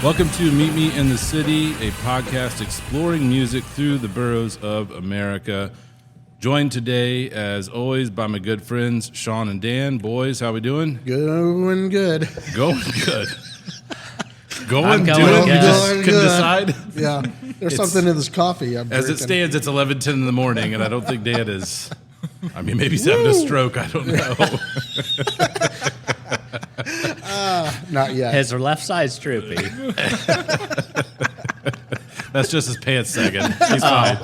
Welcome to Meet Me in the City, a podcast exploring music through the boroughs of America. Joined today, as always, by my good friends, Sean and Dan. Boys, how we doing? Going good. Going good. Going I'm doing? going You good. just Going couldn't good. decide? Yeah, there's something in this coffee I'm As it drinking. stands, it's 11:10 in the morning, and I don't think Dan is... I mean, maybe he's having a stroke. I don't know. Not yet. His left side's droopy. That's just his pants sagging. He's fine.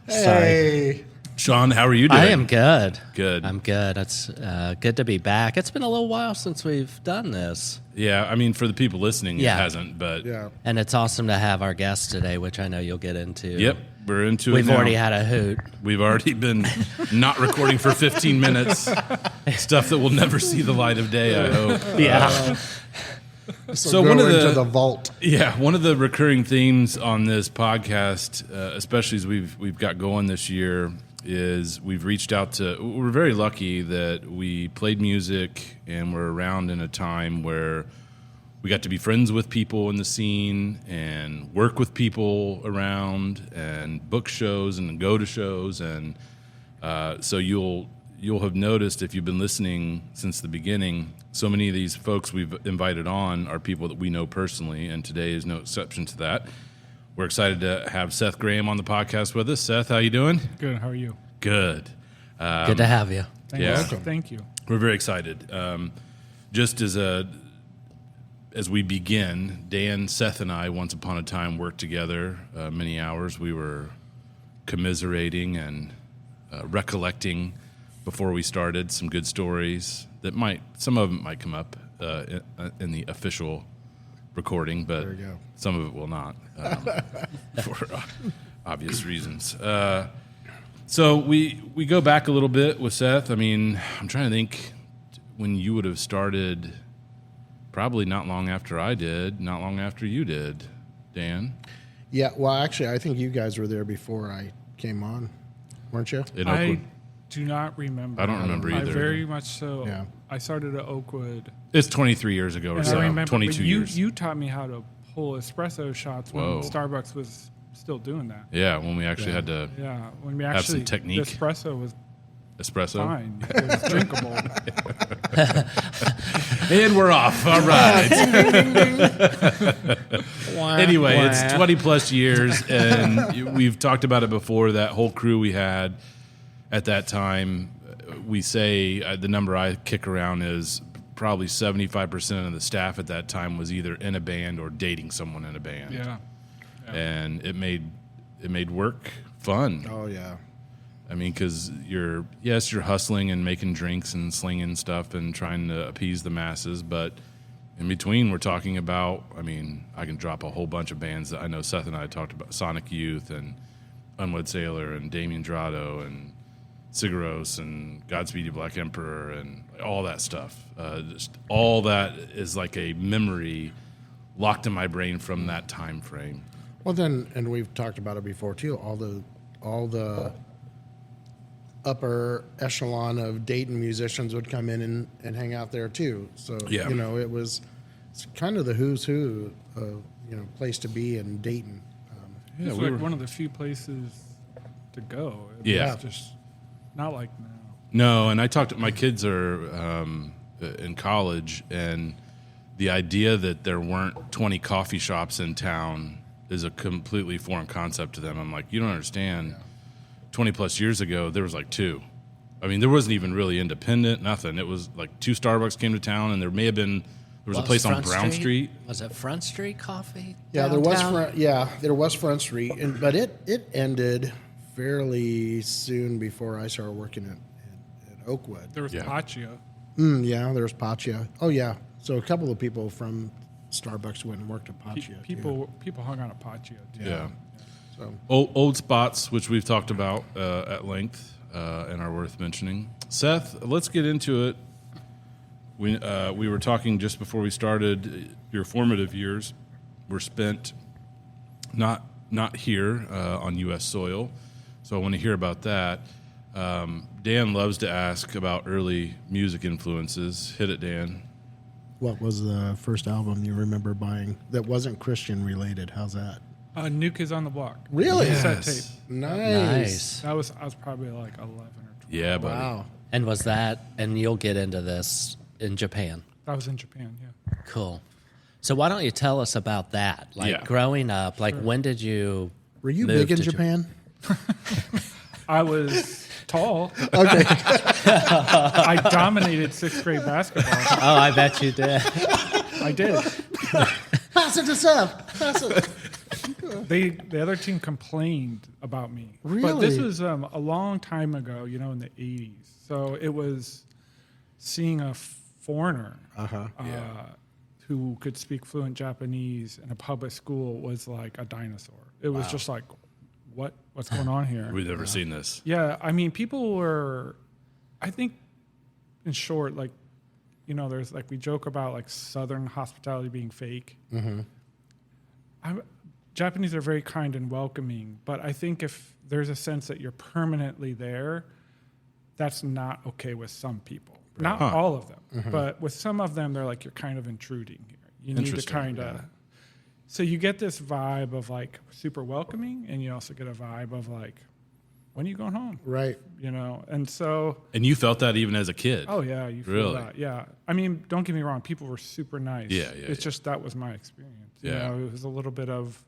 Hey, Sean, how are you doing? I am good. Good. I'm good. It's good to be back. It's been a little while since we've done this. Yeah, I mean, for the people listening, Yeah. it hasn't, but... yeah. And it's awesome to have our guest today, which I know you'll get into. Yep, we're into it We've now. already had a hoot. We've already been not recording for 15 minutes. Stuff that will never see the light of day, I hope. Yeah. So one go of into the- the vault. Yeah, one of the recurring themes on this podcast, especially as we've got going this year, is we've reached out to... We're very lucky that we played music and we're around in a time where we got to be friends with people in the scene and work with people around and book shows and go to shows. And so you'll have noticed, if you've been listening since the beginning, so many of these folks we've invited on are people that we know personally, and today is no exception to that. We're excited to have Seth Graham on the podcast with us. Seth, how you doing? Good. How are you? Good. Good to have you. Thank Yeah. you. Thank you. We're very excited. Just as we begin, Dan, Seth, and I, once upon a time, worked together many hours. We were commiserating and recollecting before we started some good stories that some of them might come up in the official recording, but There you go. some of it will not for obvious reasons. So we go back a little bit with Seth. I mean, I'm trying to think when you would have started. Probably not long after I did, not long after you did, Dan. Yeah, well, actually, I think you guys were there before I came on, weren't you? In I Oakwood. do not remember. I don't remember I either. very much so. Yeah. I started at Oakwood. It's 23 years ago or And so, I remember, 22 but years. You taught me how to pull espresso shots when Whoa. Starbucks was still doing that. Yeah, when we actually had to Yeah, when we Have actually some technique. the espresso was espresso. fine. It was drinkable. And we're off. All right. Anyway, it's 20 plus years, and we've talked about it before. That whole crew we had at that time, we say the number I kick around is probably 75% of the staff at that time was either in a band or dating someone in a band. Yeah. And it made work fun. Oh, yeah. I mean, because you're hustling and making drinks and slinging stuff and trying to appease the masses, but in between, we're talking about, I mean, I can drop a whole bunch of bands that I know Seth and I talked about, Sonic Youth and Unwed Sailor and Damien Drado and Sigaros and Godspeed You Black Emperor and all that stuff. Just all that is like a memory locked in my brain from that time frame. Well, then, and we've talked about it before too. All the upper echelon of Dayton musicians would come in and hang out there too. So Yeah. it's kind of the who's who, place to be in Dayton. It was we like were- one of the few places to go. It Yeah. was just not like now. No, and I talked to my kids are in college, and the idea that there weren't 20 coffee shops in town is a completely foreign concept to them. I'm like, you don't understand. 20 plus years ago, there was like two. I mean, there wasn't even really independent, nothing. It was like two Starbucks came to town, and there was a place on Brown Street. Was it Front Street Coffee? Yeah, downtown? there was Front Street, but it ended fairly soon before I started working at Oakwood. There was Yeah. Paccio. Yeah, there was Paccia. Oh yeah, so a couple of people from Starbucks went and worked at Paccia. People hung on a Paccio. Too. Yeah. So Old spots, which we've talked about at length and are worth mentioning. Seth, let's get into it. We were talking just before we started. Your formative years were spent not here on U.S. soil, so I want to hear about that. Dan loves to ask about early music influences. Hit it, Dan. What was the first album you remember buying that wasn't Christian related? How's that? New Kids on the Block. Really? Cassette tape. Nice. I was probably like 11 or 12. Yeah, buddy. Wow. And was that, and you'll get into this in Japan. I was in Japan, yeah. Cool. So why don't you tell us about that? Like Yeah. growing up, like when did you Were you move big in to Japan? I was tall. Okay. I dominated 6th grade basketball. Oh, I bet you did. I did. Pass it to Seth. Pass it. The other team complained about me. But Really? this was a long time ago, in the 80s. So it was seeing a foreigner who could speak fluent Japanese in a public school was like a dinosaur. It was just like, what's going on here? We've never seen this. Yeah, I mean, people were, I think, in short, like, there's like, we joke about like Southern hospitality being fake. Mm-hmm. Japanese are very kind and welcoming, but I think if there's a sense that you're permanently there, that's not okay with some people. Not all of them, but with some of them, they're like, you're kind of intruding here. You need to Interesting, kind of... yeah. So you get this vibe of like super welcoming, and you also get a vibe of like, when are you going home? Right. And so... And you felt that even as a kid? Oh, yeah, you feel Really? that. Yeah. I mean, don't get me wrong. People were super nice. Yeah, It's just that was my experience. Yeah. It was a little bit of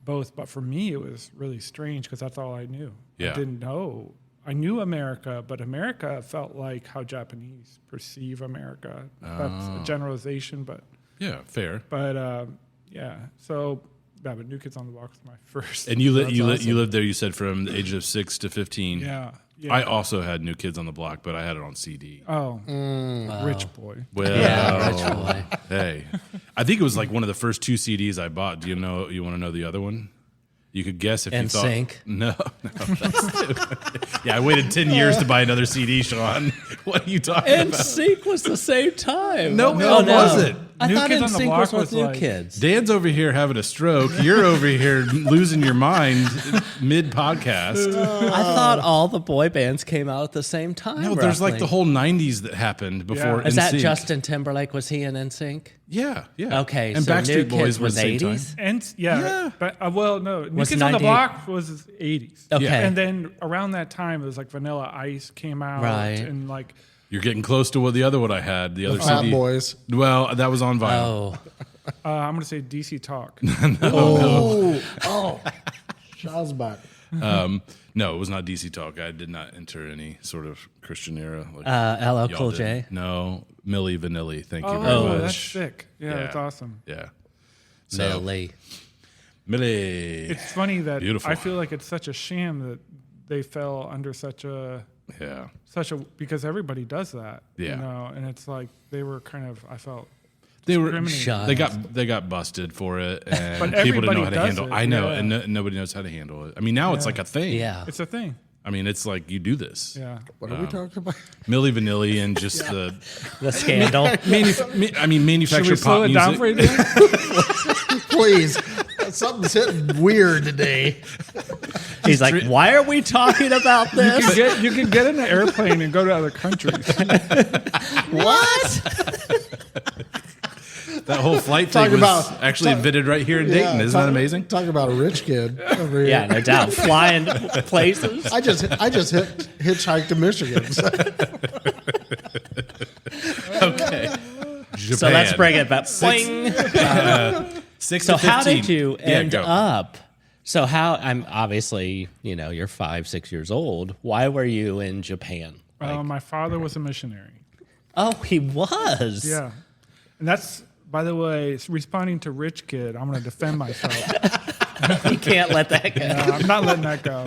both. But for me, it was really strange because that's all I knew. Yeah. I didn't know. I knew America, but America felt like how Japanese perceive America. That's a generalization, but Yeah, fair. yeah. So, yeah, but New Kids on the Block was my first. And you That's awesome. lived there, you said, from the age of 6 to 15. Yeah. Yeah. I also had New Kids on the Block, but I had it on CD. Oh, rich boy. Well, Yeah, rich boy. hey. I think it was like one of the first 2 CDs I bought. Do you want to know the other one? You could guess if you thought. NSYNC. No. Yeah, I waited 10 years to buy another CD, Sean. What are you talking And about? Sync was the same time. No, it wasn't. I New thought Kids on the NSYNC Block was with was New like- Kids. Dan's over here having a stroke. You're over here losing your mind mid podcast. I thought all the boy bands came out at the same time. No, there's like roughly. the whole 90s that happened before Yeah. Is that NSYNC. Justin Timberlake? Was he in NSYNC? Yeah, yeah. Okay, and so Backstreet New Boys Kids were was the same time. 80s? And yeah, Yeah. but no, New Was Kids on the 98? Block was 80s. Okay. And then around that time, it was like Vanilla Ice came out, Right. and like You're getting close to what the other one I had. The other Fat CD. Boys. Well, that was on vinyl. Oh, I'm gonna say DC Talk. Oh. Shazbot. No, it was not DC Talk. I did not enter any sort of Christian era. Like LL y'all Cool did. J. No, Milli Vanilli. Thank you very Oh, much. that's sick. Yeah, that's awesome. Yeah. Millie. Milli. It's funny that Beautiful. I feel like it's such a shame that they fell under such a because everybody does that. Yeah. And it's like they were kind of I felt They were discriminated. Shut. they got busted for it, and But people didn't know how everybody to does handle. it, I know, yeah. and nobody knows how to handle it. I mean, now it's like a thing. Yeah. It's a thing. I mean, it's like you do this. Yeah. What are we talking about? Milli Vanilli and just the The scandal. manufactured Should we slow pop it music. down for you? Dan? Please. Something's hitting weird today. He's like, why are we talking about this? You could get in an airplane and go to other countries. What? That whole flight Talk thing was about- actually invented right here in Dayton. Isn't that amazing? Talk about a rich kid over here. Yeah, no doubt. Flying places. I just hitchhiked to Michigan. So Okay. Japan. So let's bring it back. Boing. 6 So to 15. how did you end go. up? So how I'm obviously, you're 5-6 years old. Why were you in Japan? My father was a missionary. Oh, he was. Yeah. And that's, by the way, responding to Rich Kid, I'm going to defend myself. You can't let that go. I'm not letting that go.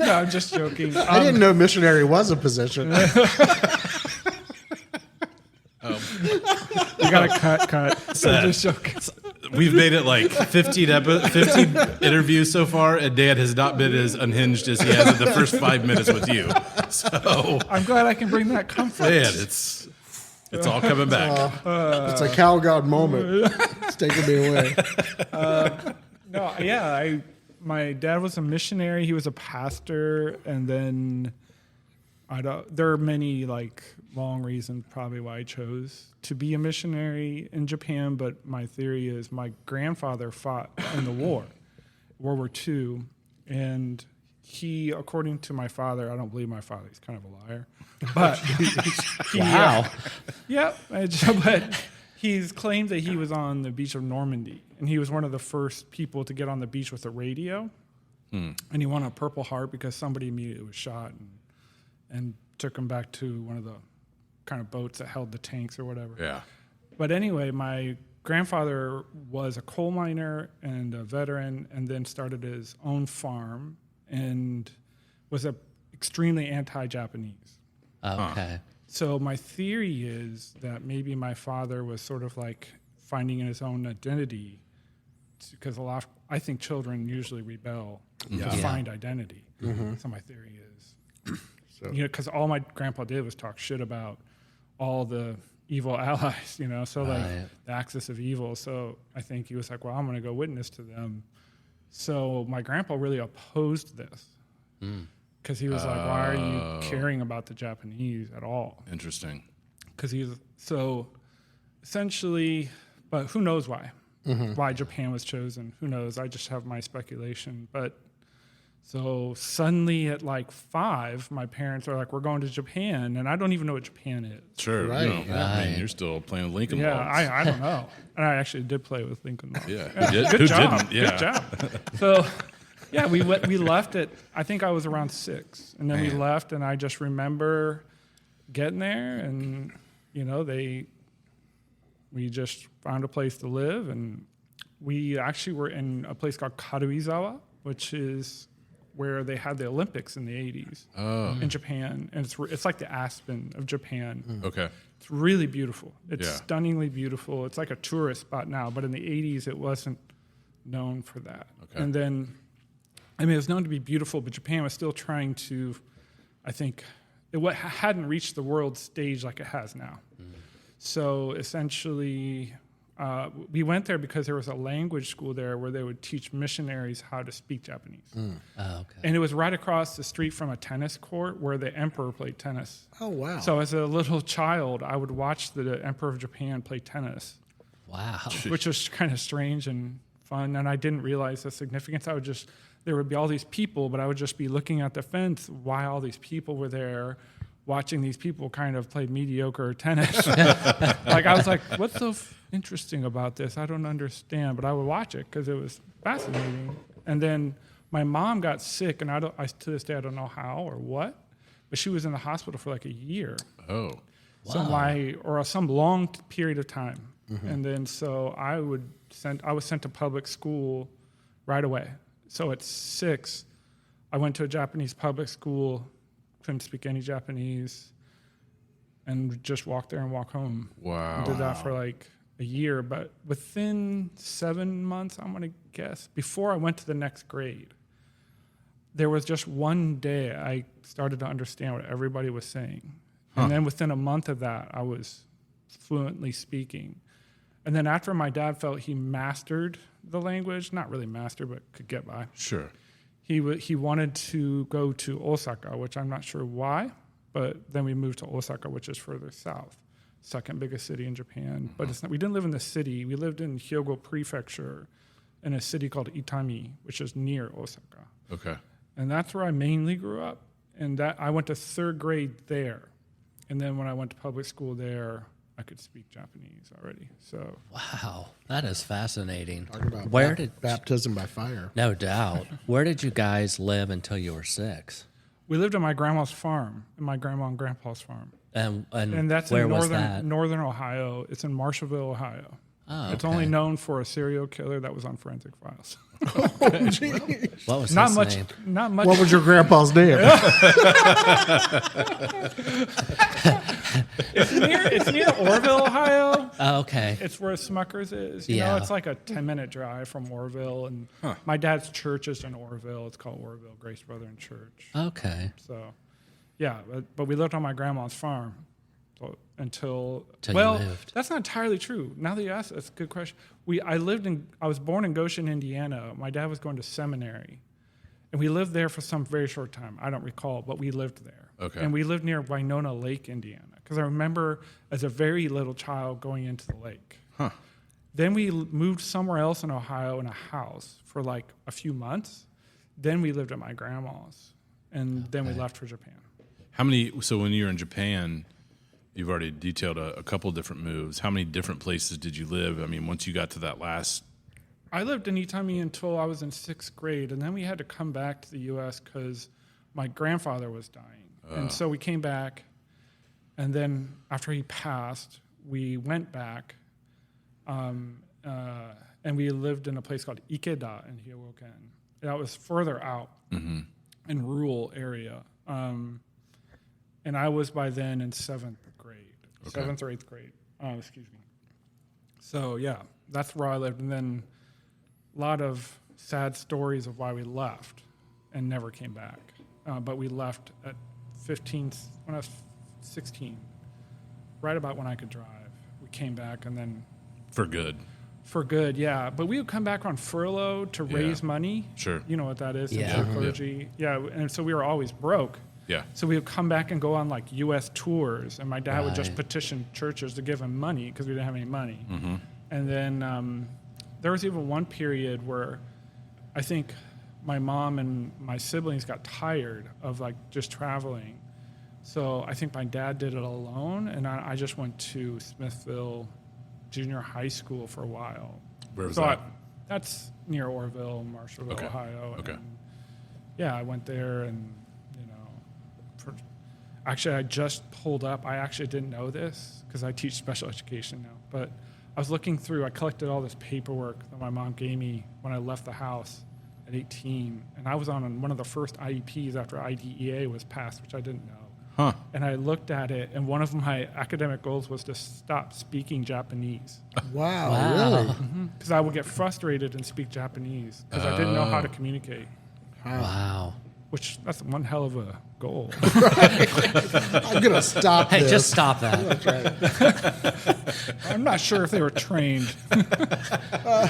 No, I'm just joking. I didn't know missionary was a position. You got to cut. So I'm just joking. We've made it like 15 interviews so far, and Dan has not been as unhinged as he has in the first 5 minutes with you. So, I'm glad I can bring that comfort. man, it's all coming back. It's a cow god moment. It's taking me away. No, yeah. My dad was a missionary. He was a pastor, and then There are many long reasons probably why I chose to be a missionary in Japan, but my theory is my grandfather fought in the war, World War II, and he, according to my father, I don't believe my father, he's kind of a liar, but Wow. yeah, but he's claimed that he was on the beach of Normandy, and he was one of the first people to get on the beach with a radio, and he won a Purple Heart because somebody immediately was shot and took him back to one of the kind of boats that held the tanks or whatever. Yeah. But anyway, my grandfather was a coal miner and a veteran, and then started his own farm and was extremely anti-Japanese. Okay. So my theory is that maybe my father was sort of finding his own identity, because I think children usually rebel to find identity. So my theory is, because all my grandpa did was talk shit about all the evil allies, so the axis of evil. So I think he was like, well, I'm going to go witness to them. So my grandpa really opposed this because he was like, why are you caring about the Japanese at all? Interesting. Because he's so essentially, but who knows why? Why Japan was chosen? Who knows? I just have my speculation. But so suddenly at 5, my parents are like, we're going to Japan, and I don't even know what Japan is. Sure. Right. I mean, you're still playing with Lincoln Yeah, Logs. I don't know. And I actually did play with Lincoln Logs. Yeah. Who did? Good Who job. didn't? Yeah. Good job. So, yeah, we left it. I think I was around 6, and then we left, and I just remember getting there, and we just found a place to live, and we actually were in a place called Karuizawa, which is where they had the Olympics in the 80s in Japan, and it's like the Aspen of Japan. Okay. It's really beautiful. It's Yeah. stunningly beautiful. It's like a tourist spot now, but in the 80s it wasn't known for that. Okay. And then, it was known to be beautiful, but Japan was still trying to, I think, it hadn't reached the world stage like it has now. So essentially, we went there because there was a language school there where they would teach missionaries how to speak Japanese. Oh, okay. And it was right across the street from a tennis court where the emperor played tennis. Oh, wow. So as a little child, I would watch the Emperor of Japan play tennis, Wow. which was kind of strange and fun. And I didn't realize the significance. There would be all these people, but I would just be looking at the fence while all these people were there, watching these people kind of play mediocre tennis. I was like, what's so interesting about this? I don't understand. But I would watch it because it was fascinating. And then my mom got sick, and to this day, I don't know how or what, but she was in the hospital for a year. Oh. Wow. Some long period of time. And then so I was sent to public school right away. So at 6, I went to a Japanese public school, couldn't speak any Japanese, and just walked there and walk home. Wow. And did that for a year. But within 7 months, I'm going to guess, before I went to the next grade, there was just one day I started to understand what everybody was saying. And then within a month of that, I was fluently speaking. And then after my dad felt he mastered the language, not really mastered, but could get by, Sure. he wanted to go to Osaka, which I'm not sure why, but then we moved to Osaka, which is further south, second biggest city in Japan. But we didn't live in the city. We lived in Hyogo Prefecture in a city called Itami, which is near Osaka. Okay. And that's where I mainly grew up. And that I went to 3rd grade there. And then when I went to public school there, I could speak Japanese already. So Wow. That is fascinating. Talk about Where did baptism by fire. No doubt. Where did you guys live until you were 6? we lived on my grandma's farm, and my grandma and grandpa's farm. And that's where in was that? northern Ohio. It's in Marshallville, Ohio. Oh, It's okay. only known for a serial killer that was on Forensic Files. What was not his much. name? Not much. What was your grandpa's name? It's near Orville, Ohio. Oh, okay. It's where Smucker's is. You Yeah. know, it's like a 10-minute drive from Orville. And my dad's church is in Orville. It's called Orville Grace Brethren Church. Okay. So, yeah, but we lived on my grandma's farm until Till well, you moved. that's not entirely true. Now that you ask, that's a good question. I was born in Goshen, Indiana. My dad was going to seminary, and we lived there for some very short time. I don't recall, but we lived there. Okay. And we lived near Winona Lake, Indiana, because I remember as a very little child going into the lake. Huh. Then we moved somewhere else in Ohio in a house for like a few months. Then we lived at my grandma's, and then we left for Japan. So when you were in Japan, you've already detailed a couple different moves. How many different places did you live? I mean, once you got to that last... I lived in Itami until I was in 6th grade, and then we had to come back to the U.S. because my grandfather was dying. And so we came back, and then after he passed, we went back, and we lived in a place called Ikeda in Hyogoken. That was further out in rural area. And I was by then in 7th grade, 7th or 8th grade. Excuse me. So, yeah, that's where I lived. And then a lot of sad stories of why we left and never came back. But we left at 15, when I was 16, right about when I could drive. We came back and then... For good. For good, yeah. But we would come back on furlough to raise money. Sure. You know what that is? Yeah. Clergy. Yeah, and so we were always broke. Yeah. So we would come back and go on like U.S. tours, and my dad would just petition churches to give him money because we didn't have any money. Mm-hmm. And then there was even one period where I think my mom and my siblings got tired of like just traveling. So I think my dad did it alone, and I just went to Smithville Junior High School for a while. Where was that? That's near Orrville, Marshallville, Ohio. Okay. And yeah, I went there, and actually I just pulled up. I actually didn't know this because I teach special education now, but I was looking through. I collected all this paperwork that my mom gave me when I left the house at 18, and I was on one of the first IEPs after IDEA was passed, which I didn't know. Huh. And I looked at it, and one of my academic goals was to stop speaking Japanese. Wow, really? Because I would get frustrated and speak Japanese because I didn't know how to communicate. Wow. Which, that's one hell of a goal. I'm going to stop Hey, this. just stop that. That's right. I'm not sure if they were trained. I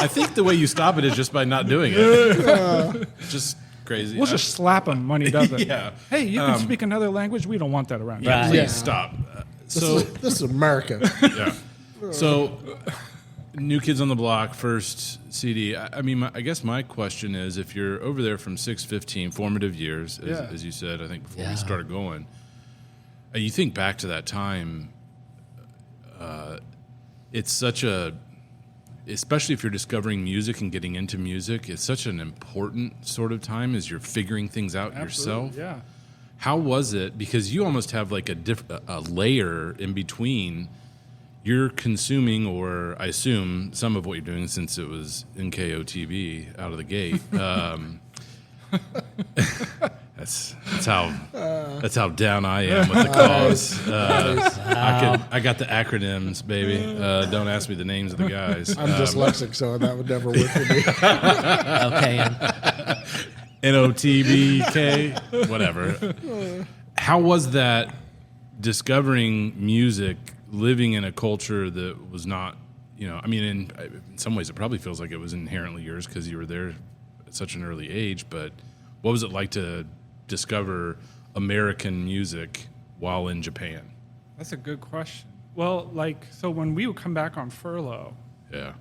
think the way you stop it is just by not doing it. Just crazy. We'll just slap him when he does it. Yeah. Hey, you can speak another language? We don't want that around here. Right. Please Yeah. stop. This is America. Yeah. So, New Kids on the Block, first CD. I mean, I guess my question is, if you're over there from 6-15, formative years, as you said, I think before we started going, you think back to that time, it's such a, especially if you're discovering music and getting into music, it's such an important sort of time as you're figuring things out yourself. Yeah. How was it? Because you almost have like a layer in between. You're consuming, or I assume some of what you're doing, since it was NKOTB out of the gate. That's how down I am with the cause. I got the acronyms, baby. Don't ask me the names of the guys. I'm dyslexic, so that would never work for me. Okay. NOTBK, whatever. How was that discovering music, living in a culture that was not, I mean, in some ways it probably feels like it was inherently yours because you were there at such an early age, but what was it like to discover American music while in Japan? That's a good question. Well, so when we would come back on furlough, Yeah.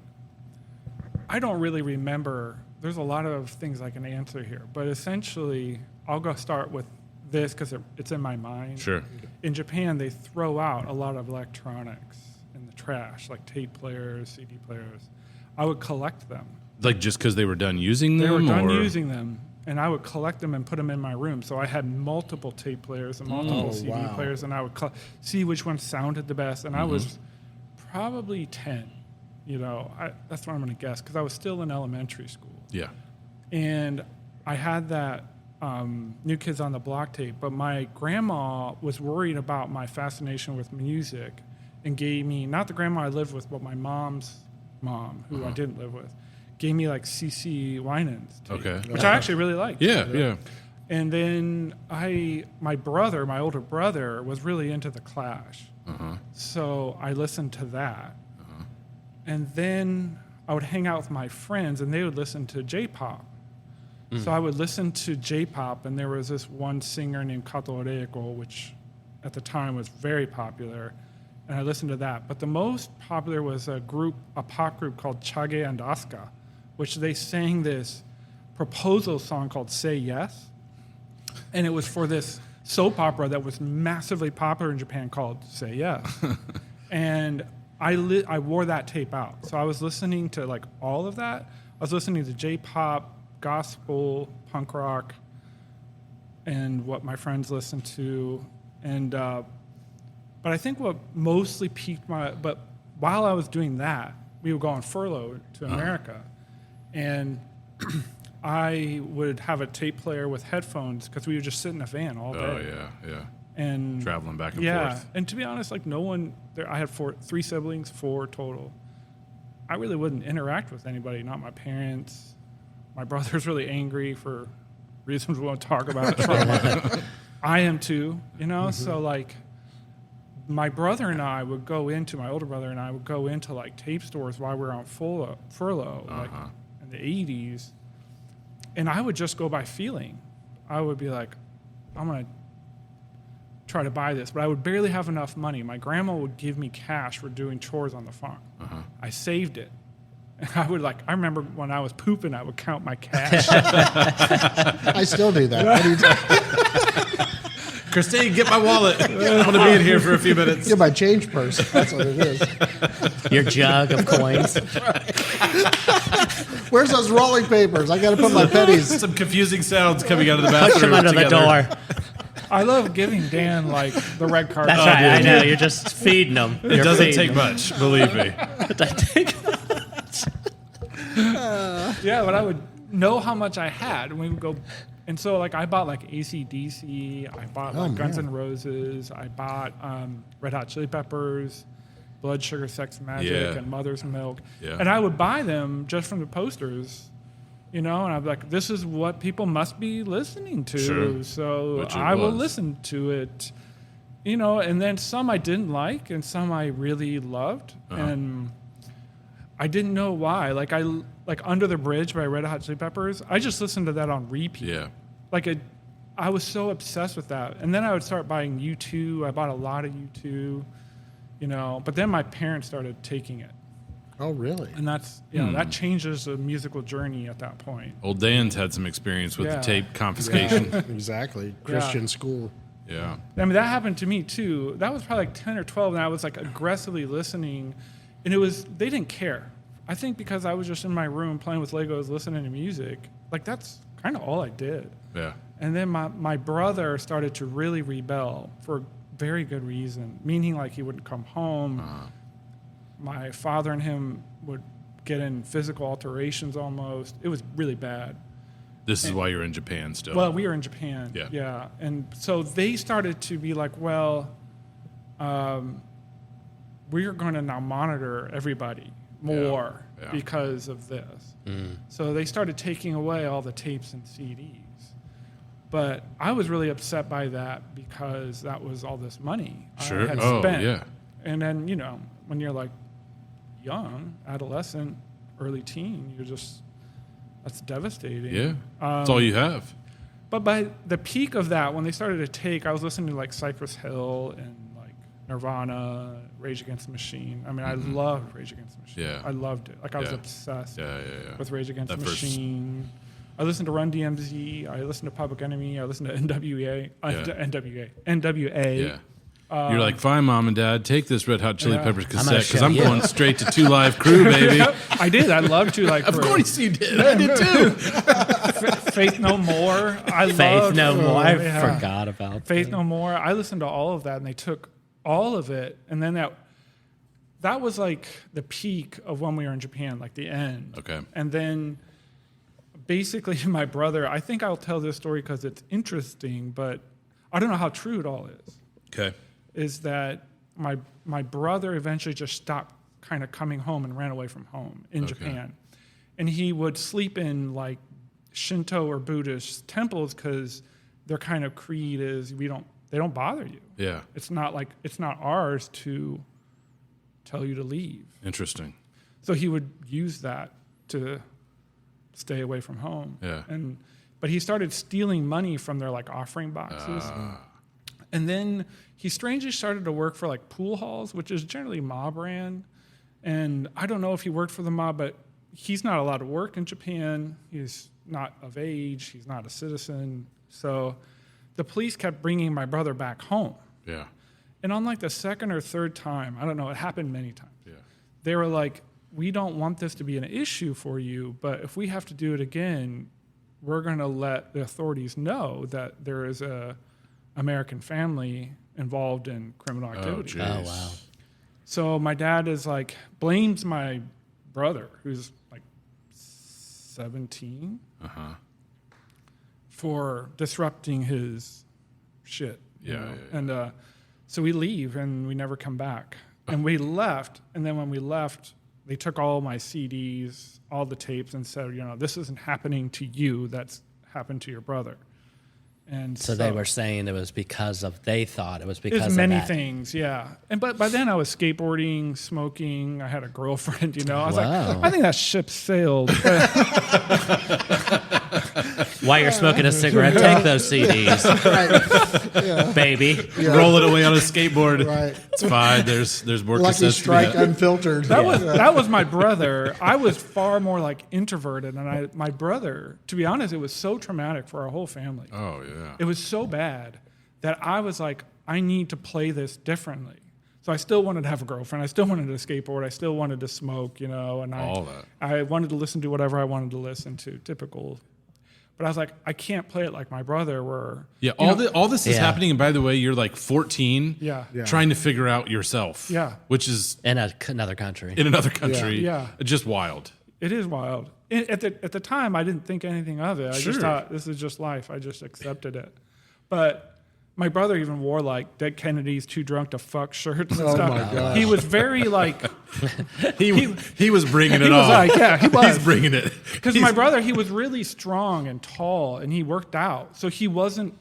I don't really remember. There's a lot of things I can answer here, but essentially, I'll go start with this because it's in my mind. Sure. In Japan, they throw out a lot of electronics in the trash, like tape players, CD players. I would collect them. Like just because they were done using them? They were done or? using them, and I would collect them and put them in my room. So I had multiple tape players and multiple CD wow. players, and I would see which one sounded the best. And I was probably 10. That's what I'm going to guess, because I was still in elementary school. Yeah. And I had that New Kids on the Block tape, but my grandma was worried about my fascination with music and gave me, not the grandma I lived with, but my mom's mom, who I didn't live with, gave me like C.C. Winans tape, Okay. which I actually really liked. Yeah. And then my older brother, was really into The Clash. So I listened to that. And then I would hang out with my friends, and they would listen to J-pop. So I would listen to J-pop, and there was this one singer named Kato Reiko, which at the time was very popular, and I listened to that. But the most popular was a pop group called Chage and Asuka, which they sang this proposal song called Say Yes, and it was for this soap opera that was massively popular in Japan called Say Yes. And I wore that tape out. So I was listening to like all of that. I was listening to J-pop, gospel, punk rock, and what my friends listened to. And but I think what mostly piqued but while I was doing that, we would go on furlough to America. And I would have a tape player with headphones because we would just sit in a van all day. Oh, yeah. And traveling back and forth. And to be honest, like no one there. I had three siblings, 4 total. I really wouldn't interact with anybody, not my parents. My brother's really angry for reasons we won't talk about. Trauma. I am too, you know. So like, my brother and I would go into my older brother and I would go into like tape stores while we were on furlough, like in the 80s, and I would just go by feeling. I would be like, I'm gonna try to buy this, but I would barely have enough money. My grandma would give me cash for doing chores on the farm. I saved it. And I remember when I was pooping, I would count my cash. I still do that. Anytime. Christine, get my wallet. I'm going to be in here for a few minutes. Get my change purse. That's what it is. Your jug of coins. Where's those rolling papers? I got to put my pennies. Some confusing sounds coming out of the bathroom. Push them under the door. I love giving Dan like the red card. That's right. I know. You're just feeding them. It doesn't take much, believe me. It doesn't take much. Yeah, but I would know how much I had, and we would go. And so, like, I bought like AC/DC. I bought like Guns N' Roses. I bought Red Hot Chili Peppers, Blood Sugar Sex Magic, and Mother's Milk. Yeah. And I would buy them just from the posters. You know, and I'd be like, this is what people must be listening to. Sure. So I will listen to it. You know, and then some I didn't like and some I really loved. And I didn't know why. Like Under the Bridge by Red Hot Chili Peppers, I just listened to that on repeat. Yeah. I was so obsessed with that. And then I would start buying U2. I bought a lot of U2, you know. But then my parents started taking it. Oh, really? And that's, that changes the musical journey at that point. Old Dan's had some experience with the tape confiscation. Yeah, exactly. Christian school. Yeah. I mean, that happened to me, too. That was probably like 10 or 12, and I was like aggressively listening. And they didn't care. I think because I was just in my room playing with Legos, listening to music. Like, that's kind of all I did. Yeah. And then my brother started to really rebel for very good reason, meaning like he wouldn't come home. My father and him would get in physical alterations almost. It was really bad. This is why you're in Japan still. Well, we were in Japan. Yeah. And so they started to be like, well, we're going to now monitor everybody more because of this. So they started taking away all the tapes and CDs. But I was really upset by that because that was all this money I had spent. Yeah. And then, you know, when you're like young, adolescent, early teen, that's devastating. Yeah. That's all you have. But by the peak of that, when they started to take, I was listening to like Cypress Hill and like Nirvana, Rage Against the Machine. I mean, I loved Rage Against the Machine. Yeah. I loved it. Like I was obsessed with Rage Against the Machine. I listened to Run DMC. I listened to Public Enemy. I listened to NWA. NWA. Yeah. You're like, fine, Mom and Dad, take this Red Hot Chili Peppers cassette because I'm going straight to 2 Live Crew, baby. I did. I loved 2 Live Crew. Of course you did. I did too. Faith No More. Faith No More. I forgot about Faith No More. I listened to all of that, and they took all of it, and then that was like the peak of when we were in Japan, like the end. Okay. And then basically my brother, I think I'll tell this story because it's interesting, but I don't know how true it all is. Okay. Is that my brother eventually just stopped kind of coming home and ran away from home in Japan. And he would sleep in like Shinto or Buddhist temples because their kind of creed is they don't bother you. Yeah. It's not ours to tell you to leave. Interesting. So he would use that to stay away from home. Yeah. And but he started stealing money from their like offering boxes. And then he strangely started to work for like pool halls, which is generally mob ran. And I don't know if he worked for the mob, but he's not allowed to work in Japan. He's not of age. He's not a citizen. So the police kept bringing my brother back home. Yeah. And on like the second or third time, I don't know, it happened many times. Yeah. They were like, we don't want this to be an issue for you, but if we have to do it again, we're going to let the authorities know that there is a American family involved in criminal activity. Oh, wow. So my dad is like, blames my brother, who's like 17, for disrupting his shit. you Yeah, know? yeah. And so we leave and we never come back. And we left, and then when we left, they took all my CDs, all the tapes, and said, this isn't happening to you. That's happened to your brother. And So they were saying it was because of, they thought it was because it's of many that. things, yeah. And but by then I was skateboarding, smoking. I had a girlfriend. I was Wow. like, I think that ship sailed. While you're smoking a cigarette, take those CDs, Right. Yeah. baby. Roll it away on a skateboard. Right. It's fine. There's more Lucky cassettes to be Strike had. Unfiltered. That was my brother. I was far more like introverted, and my brother. To be honest, it was so traumatic for our whole family. Oh yeah. It was so bad that I was like, I need to play this differently. So I still wanted to have a girlfriend. I still wanted to skateboard. I still wanted to smoke, and All that. I wanted to listen to whatever I wanted to listen to, typical. But I was like, I can't play it like my brother where... Yeah, all this is Yeah. happening, and by the way, you're like 14, Yeah. trying to figure out yourself. Yeah. Which is In another country. in another country. Yeah. Just wild. It is wild. At the time, I didn't think anything of it. I Sure. just thought, this is just life. I just accepted it. But my brother even wore like Dead Kennedy's Too Drunk to Fuck shirts and Oh stuff. my gosh. He was very like... He was bringing it He on. was like, yeah, he was. He's bringing it. Because my brother, he was really strong and tall, and he worked out. So he wasn't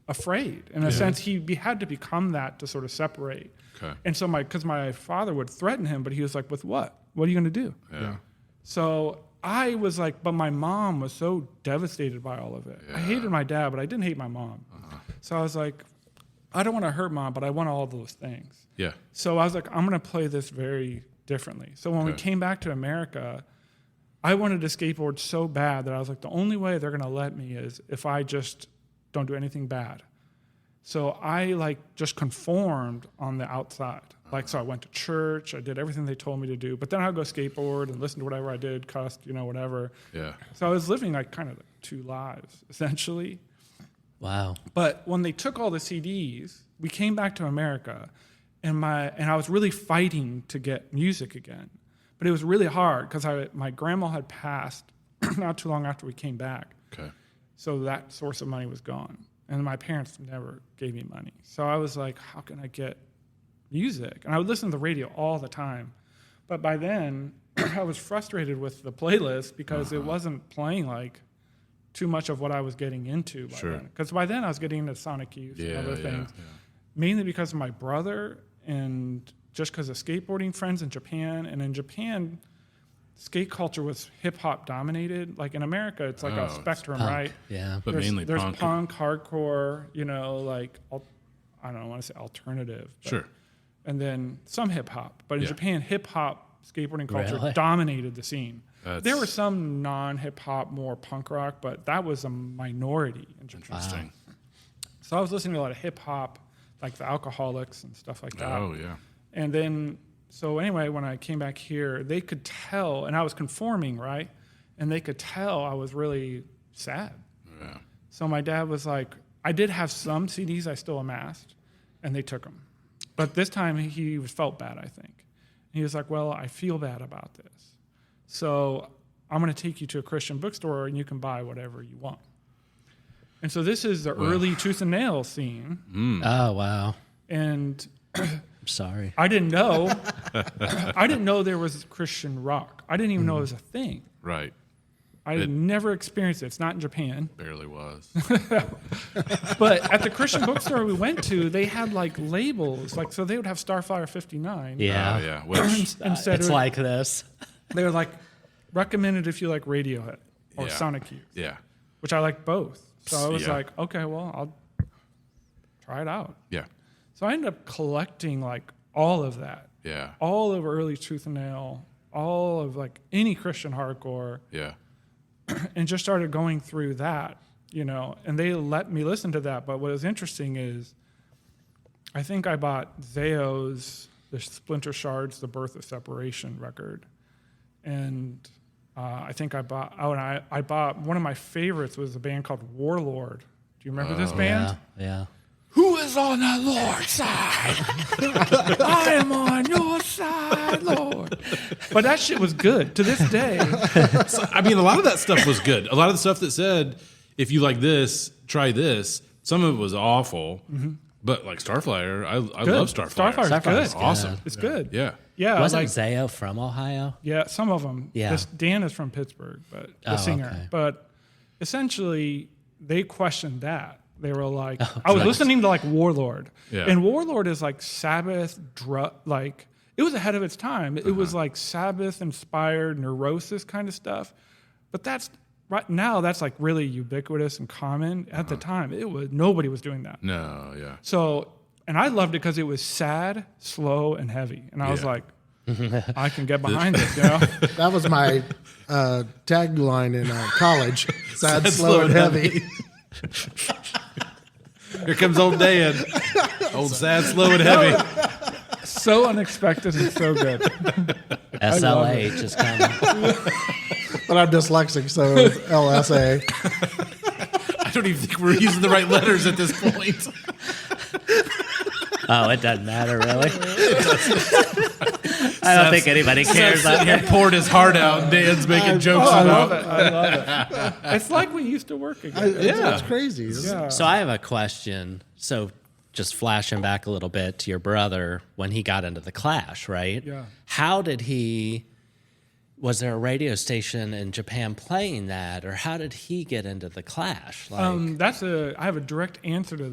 afraid. In a sense, he had to become that to sort of separate. Okay. And so because my father would threaten him, but he was like, with what? What are you going to do? Yeah. So I was like, but my mom was so devastated by all of it. I hated my dad, but I didn't hate my mom. So I was like, I don't want to hurt mom, but I want all those things. Yeah. So I was like, I'm going to play this very differently. So when we Okay. came back to America, I wanted to skateboard so bad that I was like, the only way they're going to let me is if I just don't do anything bad. So I like just conformed on the outside. Like, so I went to church, I did everything they told me to do, but then I'd go skateboard and listen to whatever I did, cussed, whatever. Yeah. So I was living like kind of like two lives, essentially. Wow. But when they took all the CDs, we came back to America, and I was really fighting to get music again. But it was really hard because my grandma had passed not too long after we came back. Okay. So that source of money was gone. And my parents never gave me money. So I was like, how can I get music? And I would listen to the radio all the time. But by then, I was frustrated with the playlist because it wasn't playing like too much of what I was getting into by Sure. then. Because by then I was getting into Sonic Youth and other things. Yeah. Mainly because of my brother and just because of skateboarding friends in Japan. And in Japan, skate culture was hip-hop dominated. Like in America, it's like a it's spectrum, Punk. right? Yeah. But mainly there's punk. punk, hardcore, like, I don't want to say alternative. But, Sure. And then some hip-hop. But in Yeah. Japan, hip-hop skateboarding culture Really? dominated the scene. That's There were some non-hip-hop, more punk rock, but that was a minority in Japan. interesting. So I was listening to a lot of hip-hop, like the Alcoholics and stuff like that. Oh yeah. And then, so anyway, when I came back here, they could tell, and I was conforming, right? And they could tell I was really sad. Yeah. So my dad was like, I did have some CDs I still amassed, and they took them. But this time he felt bad, I think. And he was like, well, I feel bad about this. So I'm going to take you to a Christian bookstore, and you can buy whatever you want. And so this is the early Tooth and Nail scene. Oh, wow. And I'm sorry. I didn't know. I didn't know there was Christian rock. I didn't even know it was a thing. Right. I had never experienced it. It's not in Japan. Barely was. But at the Christian bookstore we went to, they had like labels. Like, so they would have Starflyer 59. Yeah. Oh yeah. Which Instead It's of, like this. they were like, recommended if you like Radiohead or Yeah. Sonic Youth. yeah. which I like both. So I was Yeah. like, okay, well, I'll try it out. Yeah. So I ended up collecting like all of that, Yeah. all of early Truth and Nail, all of like any Christian hardcore, Yeah. and just started going through that, you know, and they let me listen to that. But what was interesting is I think I bought Zayo's The Splinter Shards, The Birth of Separation record. And I think I bought, I bought, one of my favorites was a band called Warlord. Do you remember this band? Yeah. Who is on the Lord's side? I am on your side, Lord. But that shit was good to this day. So, I mean, a lot of that stuff was good. A lot of the stuff that said, if you like this, try this. Some of it was awful. But like Starflyer, I love Starflyer. Starflyer's good. Starflyer's Awesome. It's good. Yeah. Yeah. Wasn't like, Zayo from Ohio? yeah, some of them. Yeah. Dan is from Pittsburgh, but the singer. okay. But essentially, they questioned that. They were like, I was listening to like Warlord, Yeah. and Warlord is like Sabbath, like it was ahead of its time. It was like Sabbath inspired neurosis kind of stuff, but that's right now that's like really ubiquitous and common. At the time, it was nobody was doing that. No, yeah. So, and I loved it because it was sad, slow, and heavy, and I was Yeah. like, I can get behind it, you know. That was my tagline in college. Sad, slow, and heavy. Here comes old Dan. Old sad, slow, and heavy. So unexpected and so good. SLH is coming. But I'm dyslexic, so it's LSA. I don't even think we're using the right letters at this point. Oh, it doesn't matter, really. I don't think anybody cares. He poured his heart out, and Dan's making jokes I about love it. I love it. It's like we used to work again. It's crazy. Yeah. So I have a question. So just flashing back a little bit to your brother when he got into the Clash, right? Yeah. How did he? Was there a radio station in Japan playing that, or how did he get into the Clash? Like, I have a direct answer to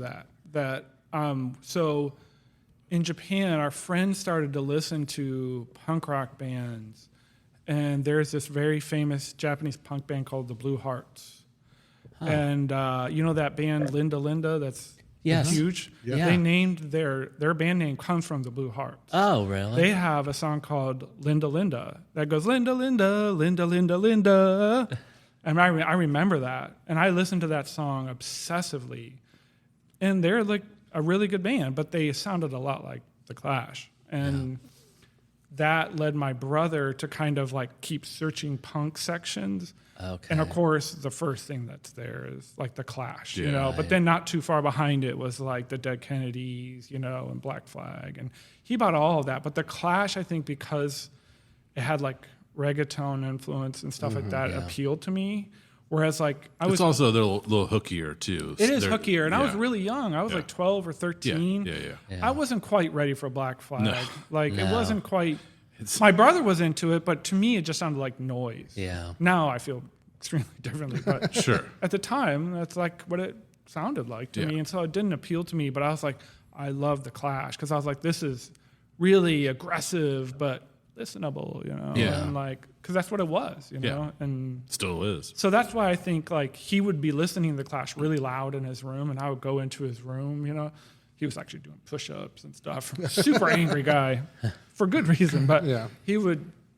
that. So in Japan, our friends started to listen to punk rock bands, and there's this very famous Japanese punk band called the Blue Hearts. And you know that band Linda Linda that's Yes. huge? Yeah. They named their band name comes from the Blue Hearts. oh, really? They have a song called Linda Linda that goes Linda Linda Linda Linda Linda, and I remember that, and I listened to that song obsessively, and they're like a really good band, but they sounded a lot like the Clash, and that led my brother to kind of like keep searching punk sections. Okay. And of course, the first thing that's there is like the Clash, you Yeah. know. But then not too far behind it was like the Dead Kennedys, you know, and Black Flag, and he bought all of that. But the Clash, I think, because it had like reggaeton influence and stuff like that, appealed to me. Whereas like It's also a little hookier, too. it is They're- hookier, and I was yeah. really young. I was like 12 or 13. Yeah. I wasn't quite ready for Black Flag. No. Like it No. wasn't quite. My brother was into it, but to me, it just sounded like noise. Yeah. Now I feel extremely differently, but Sure. at the time, that's like what it sounded like to Yeah. me, and so it didn't appeal to me. But I was like, I love the Clash because I was like, this is really aggressive but listenable, you know, Yeah. and like because that's what it was, you know, and Still is. so that's why I think like he would be listening to the Clash really loud in his room, and I would go into his room, you know. He was actually doing push-ups and stuff. Super angry guy, for good reason. But Yeah.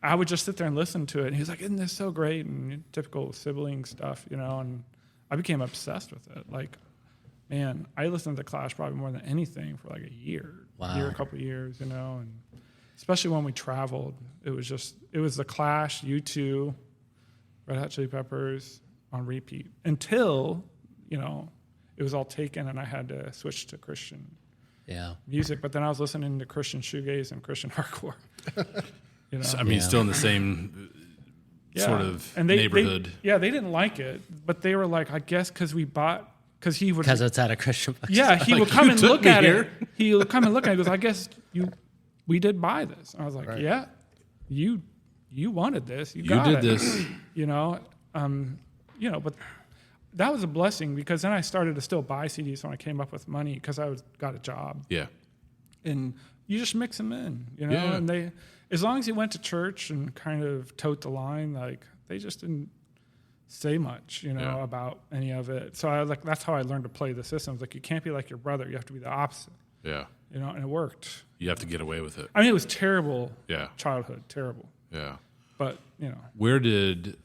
I would just sit there and listen to it. And he was like, "Isn't this so great?" And typical sibling stuff, you know. And I became obsessed with it. Like, man, I listened to the Clash probably more than anything for like a year, Wow. a couple of years, you know. And especially when we traveled, it was the Clash, U2, Red Hot Chili Peppers on repeat until, you know, it was all taken and I had to switch to Christian Yeah. music. But then I was listening to Christian shoegaze and Christian hardcore. You know? I mean, still in the same sort of and neighborhood. they didn't like it, but they were like, I guess because he would. Because it's at a Christian bookstore. Yeah, he Like, would come you and took look me at here. it. He would come and look at it. He goes, I guess we did buy this. And I was like, yeah, you wanted this. You got did it. this. You know, but that was a blessing because then I started to still buy CDs when I came up with money because I got a job. Yeah. And you just mix them in, you know, Yeah. and as long as you went to church and kind of toed the line, like they just didn't say much, about any of it. So that's how I learned to play the systems. Like, you can't be like your brother. You have to be the opposite. Yeah. And it worked. You have to get away with it. I mean, it was terrible. Yeah. Childhood, terrible. Yeah. But, Where did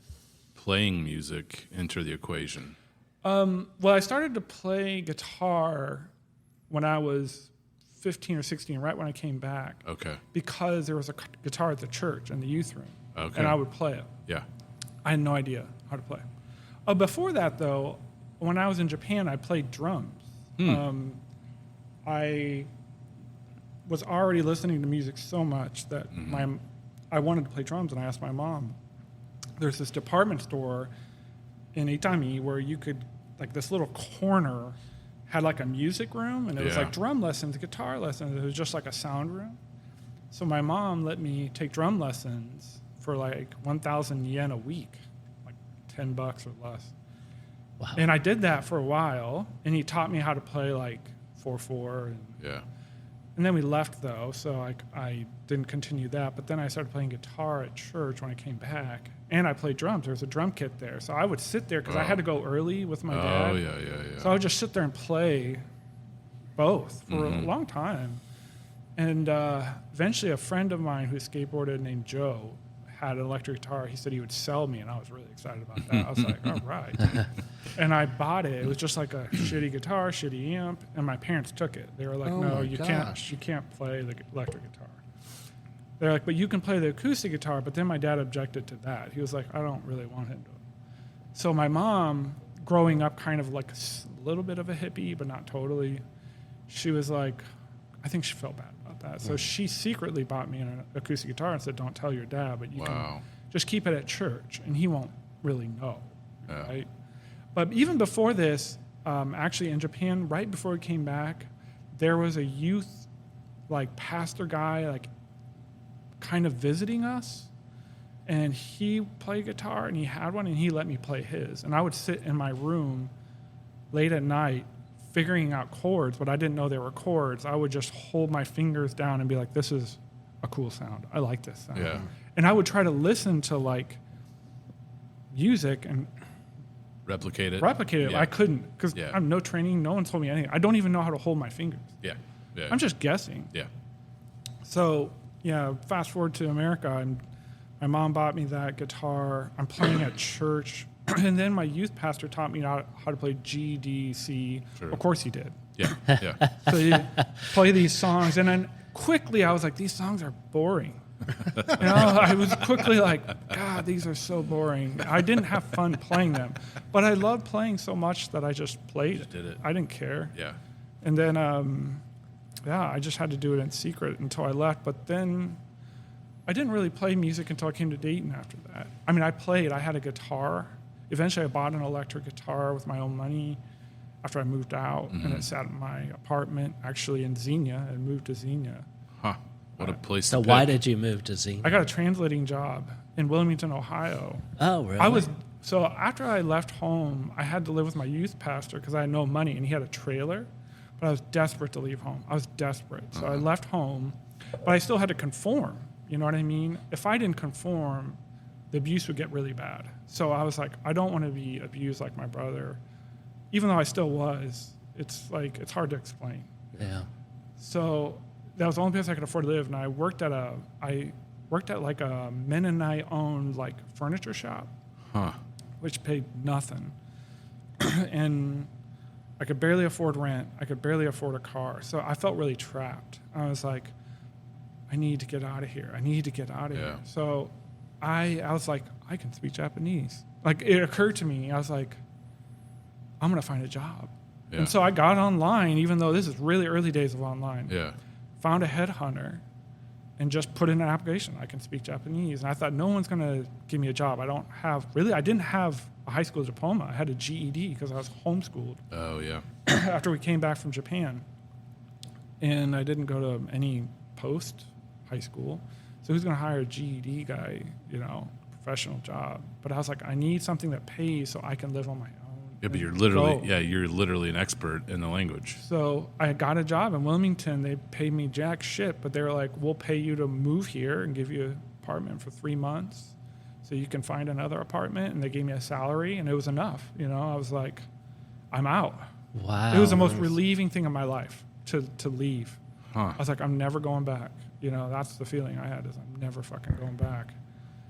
playing music enter the equation? Well, I started to play guitar when I was 15 or 16, right when I came back. Okay. Because there was a guitar at the church in the youth room. Okay. And I would play it. Yeah. I had no idea how to play. Before that, though, when I was in Japan, I played drums. I was already listening to music so much that I wanted to play drums, and I asked my mom. There's this department store in Itami where you could, like, this little corner had like a music room, and it was like drum lessons, guitar lessons. It was just like a sound room. So my mom let me take drum lessons for like 1,000 yen a week, like $10 or less. Wow. And I did that for a while, and he taught me how to play like 4/4. And then we left, though, so I didn't continue that. But then I started playing guitar at church when I came back, and I played drums. There was a drum kit there, so I would sit there because I had to go early with my dad. Oh, yeah. So I would just sit there and play both for a long time. And eventually a friend of mine who skateboarded named Joe had an electric guitar. He said he would sell me, and I was really excited about that. I was like, all right. And I bought it. It was just like a shitty guitar, shitty amp, and my parents took it. They were like, no, you can't play the electric guitar. They're like, but you can play the acoustic guitar. But then my dad objected to that. He was like, I don't really want him to. So my mom, growing up kind of like a little bit of a hippie, but not totally, she was like, I think she felt bad about that. So she secretly bought me an acoustic guitar and said, don't tell your dad, but you can just keep it at church, and he won't really know, right? But even before this, actually in Japan, right before we came back, there was a youth, like, pastor guy, like, kind of visiting us, and he played guitar, and he had one, and he let me play his. And I would sit in my room late at night figuring out chords, but I didn't know they were chords. I would just hold my fingers down and be like, this is a cool sound. I like this sound. Yeah. And I would try to listen to, like, music and replicate it. I couldn't, because I have no training. No one told me anything. I don't even know how to hold my fingers. Yeah. I'm just guessing. Yeah. So, fast forward to America, my mom bought me that guitar. I'm playing at church. And then my youth pastor taught me how to play G, D, C. Sure. Of course he did. Yeah. So you play these songs, and then quickly I was like, these songs are boring. I was quickly like, God, these are so boring. I didn't have fun playing them, but I loved playing so much that I just played it. Did it. I didn't care. Yeah. And then, I just had to do it in secret until I left. But then I didn't really play music until I came to Dayton after that. I mean, I had a guitar. Eventually, I bought an electric guitar with my own money after I moved out, and it sat in my apartment, actually in Xenia. I moved to Xenia. Huh. What a place So to why pick. did you move to Xenia? I got a translating job in Wilmington, Ohio. Oh, really? So after I left home, I had to live with my youth pastor because I had no money, and he had a trailer, but I was desperate to leave home. I was desperate. So I left home, but I still had to conform. You know what I mean? If I didn't conform, the abuse would get really bad. So I was like, I don't want to be abused like my brother. Even though I still was, it's hard to explain. Yeah. So that was the only place I could afford to live, and I worked at like a Mennonite-owned like furniture shop, which paid nothing, and I could barely afford rent. I could barely afford a car, so I felt really trapped. I was like, I need to get out of here. I need to get out of here. So I was like, I can speak Japanese. Like, it occurred to me, I was like, I'm gonna find a job. Yeah. And so I got online, even though this is really early days of online. Yeah. Found a headhunter and just put in an application. I can speak Japanese. And I thought, no one's going to give me a job. I didn't have a high school diploma. I had a GED because I was homeschooled. Oh, yeah. After we came back from Japan. And I didn't go to any post high school. So who's going to hire a GED guy, professional job? But I was like, I need something that pays so I can live on my own. Yeah, but you're literally an expert in the language. So I got a job in Wilmington. They paid me jack shit, but they were like, we'll pay you to move here and give you an apartment for 3 months. so you can find another apartment. And they gave me a salary, and it was enough. You know, I was like, I'm out. Wow. It was the most relieving thing in my life to leave. Huh. I was like, I'm never going back. You know, that's the feeling I had, is I'm never fucking going back.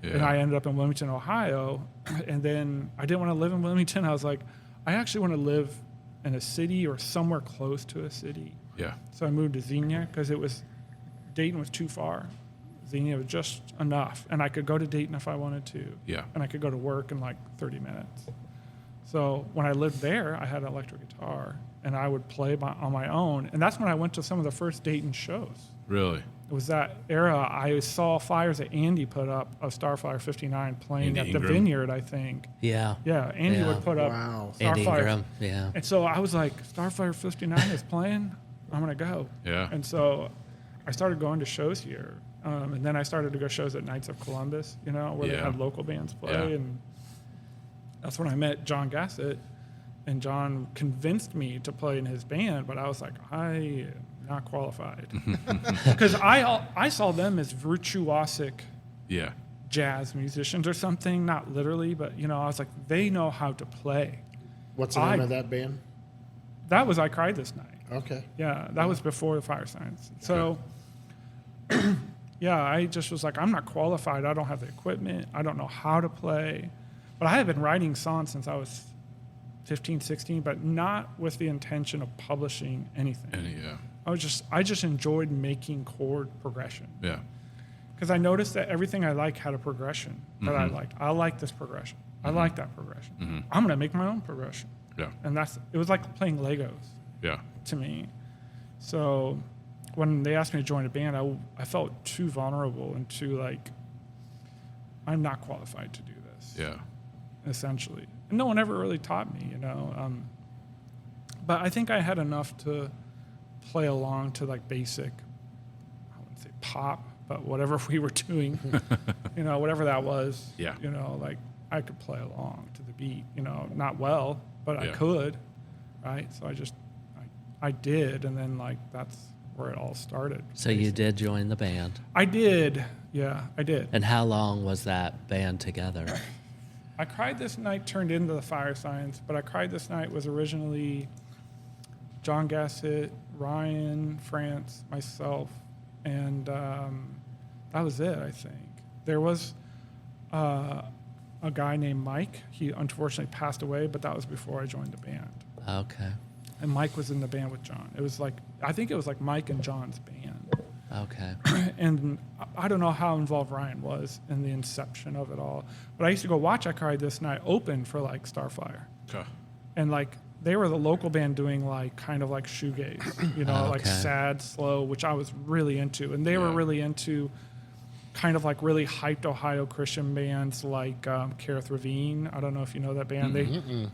Yeah. And I ended up in Wilmington, Ohio. And then I didn't want to live in Wilmington. I was like, I actually want to live in a city or somewhere close to a city. Yeah. So I moved to Xenia because Dayton was too far. Xenia was just enough. And I could go to Dayton if I wanted to. Yeah. And I could go to work in like 30 minutes. So when I lived there, I had an electric guitar, and I would play on my own. And that's when I went to some of the first Dayton shows. Really? It was that era. I saw flyers that Andy put up of Starflyer 59 playing Andy at Ingram. the Vineyard, I think. Yeah. Yeah, Andy Yeah. would put up Wow. Andy Starflyer. Ingram. Yeah. And so I was like, Starflyer 59 is playing? I'm going to go. Yeah. And so I started going to shows here. And then I started to go shows at Knights of Columbus, you know, where they Yeah. had local bands play. Yeah. And that's when I met John Gassett. And John convinced me to play in his band, but I was like, I am not qualified. Because I saw them as virtuosic Yeah. jazz musicians or something, not literally, but, you know, I was like, they know how to play. What's the name of that band? That was I Cried This Night. Okay. Yeah, that was before the Fire Signs. So, yeah, I just was like, I'm not qualified. I don't have the equipment. I don't know how to play. But I had been writing songs since I was 15, 16, but not with the intention of publishing anything. Yeah. I just enjoyed making chord progression. Yeah. Because I noticed that everything I like had a progression that I liked. I like this progression. I like that progression. I'm going to make my own progression. Yeah. And it was like playing Legos Yeah. to me. So when they asked me to join a band, I felt too vulnerable and too like, I'm not qualified to do this. Yeah. Essentially. And no one ever really taught me, you know. But I think I had enough to play along to like basic, I wouldn't say pop, but whatever we were doing, you know, whatever that was. Yeah. You know, like I could play along to the beat, you know, not well, but I Yeah. could, right? So I did, and then like that's where it all started. So you did join the band. I did, yeah, I did. And how long was that band together? I Cried This Night turned into the Fire Signs, but I Cried This Night was originally John Gassett, Ryan, France, myself, and that was it, I think. There was a guy named Mike. He unfortunately passed away, but that was before I joined the band. Okay. And Mike was in the band with John. It was like, I think it was like Mike and John's band. Okay. And I don't know how involved Ryan was in the inception of it all, but I used to go watch I Cried This Night open for like Starflyer. Okay. And like they were the local band doing like kind of like shoegaze, you know, like Okay. sad, slow, which I was really into. And they were Yeah. really into kind of like really hyped Ohio Christian bands like Kareth Ravine. I don't know if you know that band.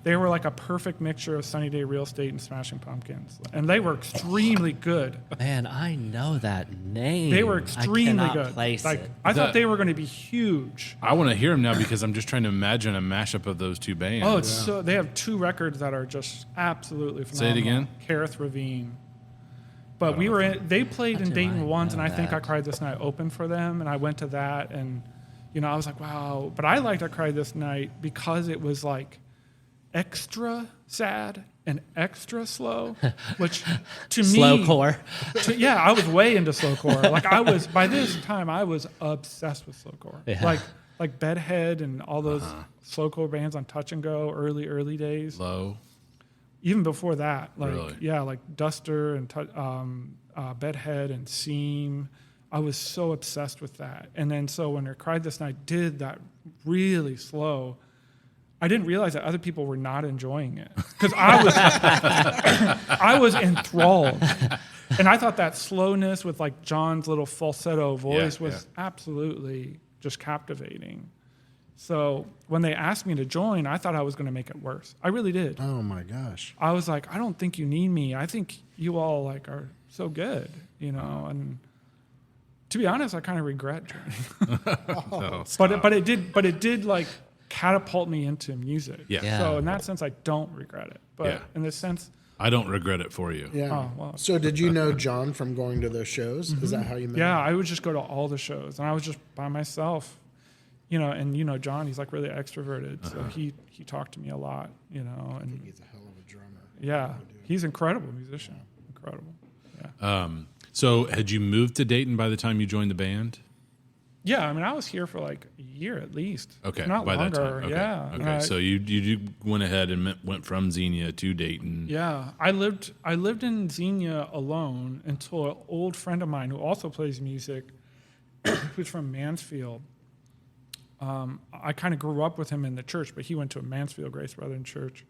They were like a perfect mixture of Sunny Day Real Estate and Smashing Pumpkins. And they were extremely good. Man, I know that name. They were extremely I cannot good. Place Like it. I thought they were going to be huge. I want to hear them now because I'm just trying to imagine a mashup of those two bands. Oh, it's so they have two records that are just absolutely phenomenal. Say it again? Kareth Ravine. But they played How in do Dayton I once, and know I think I that? Cried This Night open for them, and I went to that, and you know, I was like, wow. But I liked I Cried This Night because it was like extra sad and extra slow, which to me, Slowcore. yeah, I was way into slowcore. Like I was by this time, I was obsessed with slowcore. Yeah. Like Bedhead and all those slowcore bands on Touch and Go, early days. Low. Even before that, like Really? yeah, like Duster and Bedhead and Seam. I was so obsessed with that. And then so when I Cried This Night did that really slow, I didn't realize that other people were not enjoying it because I was enthralled. And I thought that slowness with like John's little falsetto voice was absolutely just captivating. So when they asked me to join, I thought I was going to make it worse. I really did. Oh my gosh. I was like, I don't think you need me. I think you all like are so good, you know. And to be honest, I kind of regret joining. No, but it did like catapult me into music. Yeah. Yeah. So in that sense, I don't regret it. But Yeah. in this sense, I don't regret it for you. Yeah. Oh, wow. So did you know John from going to those shows? Is that how you met? yeah, him? I would just go to all the shows, and I was just by myself. and John, he's like really extroverted, so he talked to me a lot, and I think he's a hell of a drummer. yeah, he's an incredible musician, incredible. Yeah. So had you moved to Dayton by the time you joined the band? Yeah, I mean, I was here for like a year at least. Okay, if not by longer. that time. Okay. Yeah. Okay, so you went ahead and went from Xenia to Dayton. Yeah, I lived in Xenia alone until an old friend of mine who also plays music, who's from Mansfield. I kind of grew up with him in the church, but he went to a Mansfield Grace Brethren church,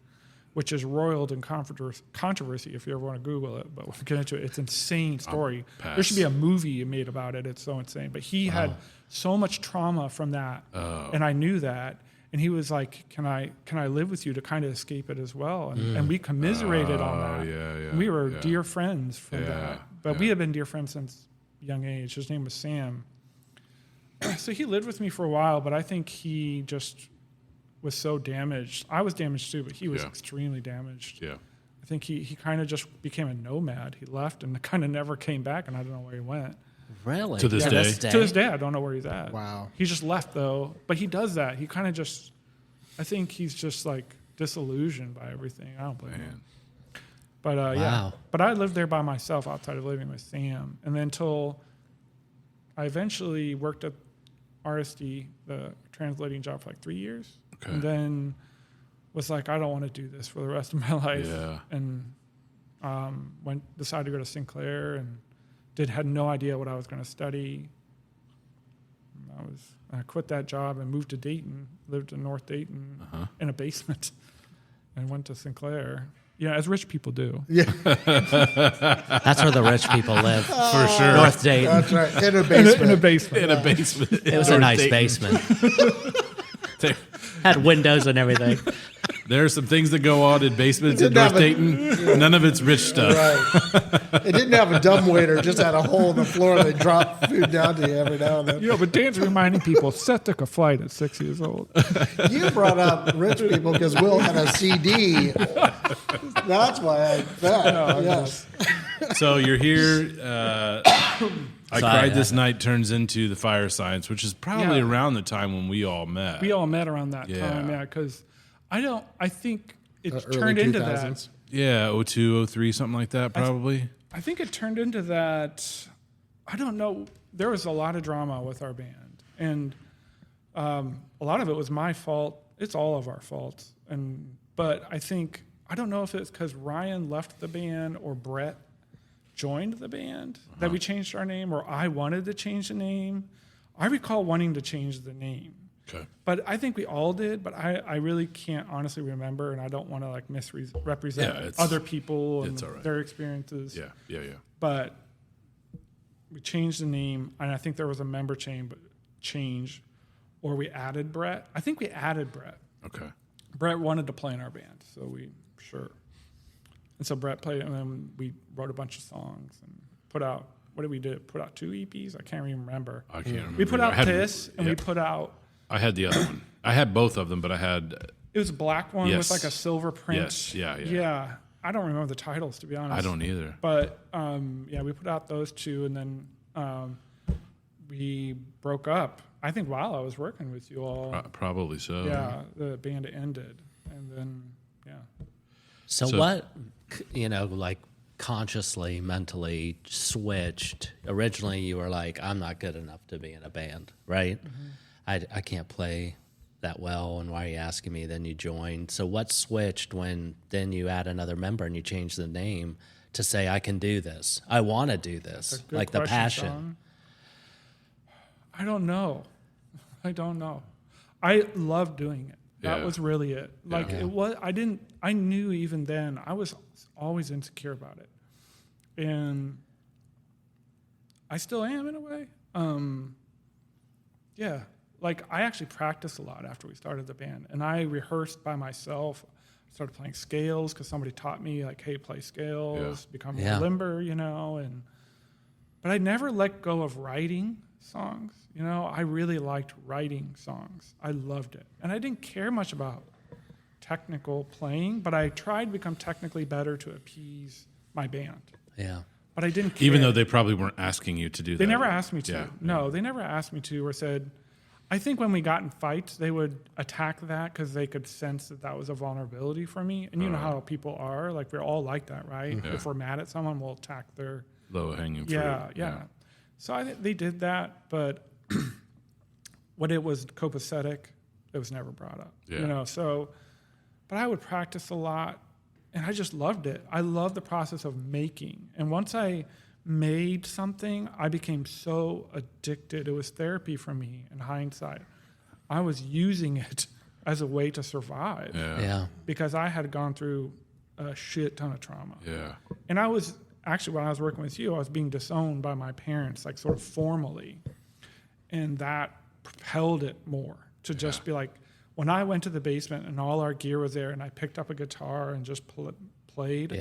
which is roiled in controversy if you ever want to Google it. But we'll get into it. It's an insane story. There should be a movie made about it. It's so insane. But he had so much trauma from that, and I knew that. And he was like, "Can I live with you to kind of escape it as well?" And we commiserated on that. Yeah, We were dear friends from that. But we have been dear friends since a young age. His name was Sam. So he lived with me for a while, but I think he just was so damaged. I was damaged too, but he was extremely damaged. Yeah. I think he kind of just became a nomad. He left and kind of never came back, and I don't know where he went. Really? To this day? To this day, I don't know where he's at. Wow. He just left, though. But he does that. He kind of just, I think he's just like disillusioned by everything. I don't blame him. But yeah. But I lived there by myself outside of living with Sam. And then until I eventually worked at RSD, the translating job, for like 3 years. Okay. And then was like, I don't want to do this for the rest of my life. Yeah. And decided to go to Sinclair and had no idea what I was going to study. I quit that job and moved to Dayton, lived in North Dayton in a basement, and went to Sinclair. As rich people do. Yeah, That's where the rich people live. For sure. North Dayton. that's right. In a basement. In a basement. In a basement. It was a nice basement. Had windows and everything. There are some things that go on in basements in North Dayton. None of it's rich stuff. Right. It didn't have a dumbwaiter, just had a hole in the floor and they dropped food down to you every now and then. But Dan's reminding people, Seth took a flight at 6 years old. You brought up rich people because Will had a CD. That's why I bet. Yes. So you're here. I Cried This Night turns into the Fire Science, which is probably around the time when we all met. We all met around that time, because I think it turned into that. Yeah, 02, 03, something like that, probably. I think it turned into that. I don't know. There was a lot of drama with our band, and a lot of it was my fault. It's all of our faults. But I don't know if it's because Ryan left the band or Brett joined the band that we changed our name, or I wanted to change the name. I recall wanting to change the name. Okay. But I think we all did, but I really can't honestly remember, and I don't want to misrepresent other people and their experiences. Yeah. But we changed the name, and I think there was a member change, or we added Brett. I think we added Brett. Okay. Brett wanted to play in our band, so and so Brett played, and then we wrote a bunch of songs and put out. What did we do? Put out 2 EPs? I can't even remember. I can't remember. We put out Piss, and we put out. I had the other one. I had both of them, but I had. It was a black one with like a silver print. Yes, yeah. Yeah, I don't remember the titles, to be honest. I don't either. But we put out those 2, and then we broke up. I think while I was working with you all. Probably so. Yeah, the band ended, and then So what, consciously, mentally switched? Originally, you were like, I'm not good enough to be in a band, right? Mm-hmm. I can't play that well, and why are you asking me? Then you joined. So what switched when then you add another member and you change the name to say, I can do this. I want to do this. Like the passion. Sean. I don't know. I love doing it. That was really it. It was. I knew even then. I was always insecure about it, and I still am in a way. I actually practiced a lot after we started the band, and I rehearsed by myself. I started playing scales because somebody taught me, hey, play scales, become more limber, But I never let go of writing songs. I really liked writing songs. I loved it. And I didn't care much about technical playing, but I tried to become technically better to appease my band. Yeah. But I didn't care. Even though they probably weren't asking you to do that. They never asked me to. Yeah. No, they never asked me to or said, I think when we got in fights, they would attack that because they could sense that was a vulnerability for me. And you know how people are. Like, we're all like that, right? Yeah. If we're mad at someone, we'll attack their... Low-hanging fruit. Yeah. So I think they did that, but when it was copacetic, it was never brought up. Yeah. So... But I would practice a lot, and I just loved it. I loved the process of making. And once I made something, I became so addicted. It was therapy for me in hindsight. I was using it as a way to survive. Yeah. Because I had gone through a shit ton of trauma. Yeah. And I was, actually, when I was working with you, I was being disowned by my parents, like sort of formally. And that propelled it more to just be like, when I went to the basement and all our gear was there and I picked up a guitar and just played,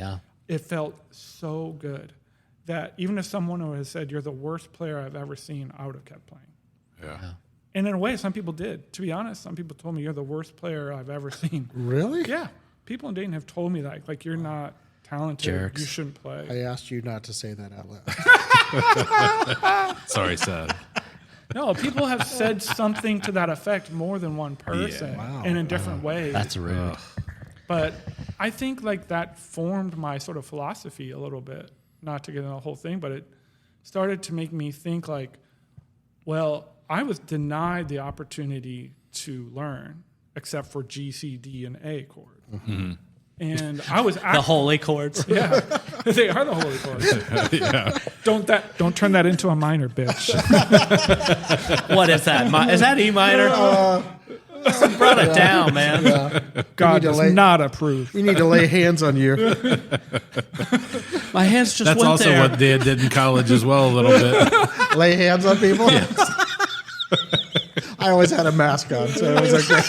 it felt so good that even if someone would have said, you're the worst player I've ever seen, I would have kept playing. Yeah. And in a way, some people did. To be honest, some people told me, you're the worst player I've ever seen. Really? Yeah. People in Dayton have told me that. Like, you're not talented. Jerks. You shouldn't play. I asked you not to say that out loud. Sorry, Seth. No, people have said something to that effect more than one person and in different ways. That's rude. But I think like that formed my sort of philosophy a little bit, not to get into the whole thing, but it started to make me think like, well, I was denied the opportunity to learn except for G, C, D, and A chord. Mm-hmm. And I was The holy chords. Yeah, they are the holy chords. Yeah. Don't turn that into a minor, bitch. What is that? Is that E minor? Brought it down, man. Yeah. God does not approve. We need to lay hands on you. My hands just That's went also there. what Dad did in college as well, a little bit. Lay hands on people? Yes. I always had a mask on, so it was okay.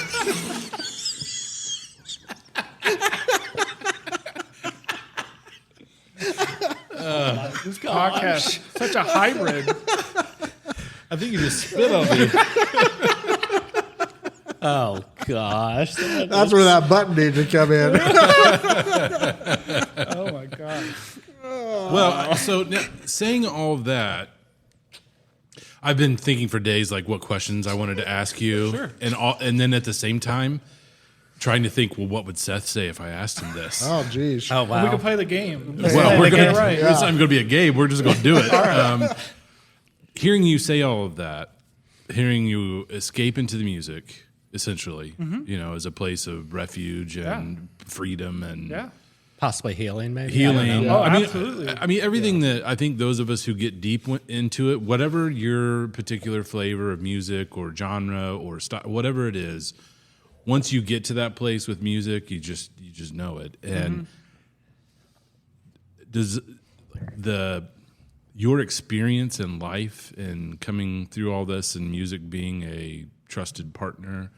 This podcast, such a hybrid. I think you just spit on me. Oh, gosh. That's where that button needs to come in. Oh, my God. Well, so now, saying all of that, I've been thinking for days like what questions I wanted to ask you, Sure. and then at the same time trying to think, well, what would Seth say if I asked him this? Oh, geez. Oh, wow. We can play the game. Well, we're Get gonna. it right. This time going to be a game. We're just going to do it. Hearing you say all of that, hearing you escape into the music, essentially, as a place of refuge and freedom and Yeah. Possibly healing, maybe. healing. I don't know. Oh, I mean, absolutely. I mean, everything that I think those of us who get deep into it, whatever your particular flavor of music or genre or style, whatever it is, once you get to that place with music, you just know it. And does your experience in life and coming through all this and music being a trusted partner,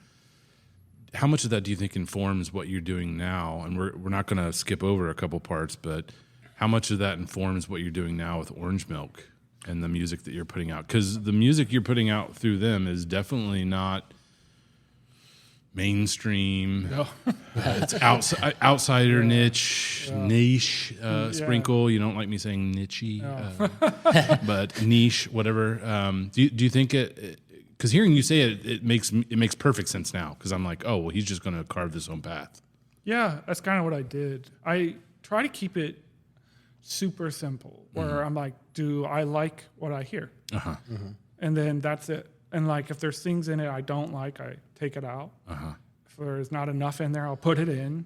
how much of that do you think informs what you're doing now? And we're not going to skip over a couple parts, but how much of that informs what you're doing now with Orange Milk and the music that you're putting out? Because the music you're putting out through them is definitely not mainstream. No. It's outsider niche, sprinkle. You don't like me saying niche-y, but niche, whatever. Do you think it? Because hearing you say it, it makes perfect sense now. Because I'm like, oh well, he's just going to carve his own path. Yeah, that's kind of what I did. I try to keep it super simple, where I'm like, do I like what I hear? And then that's it. And like, if there's things in it I don't like, I take it out. If there's not enough in there, I'll put it in.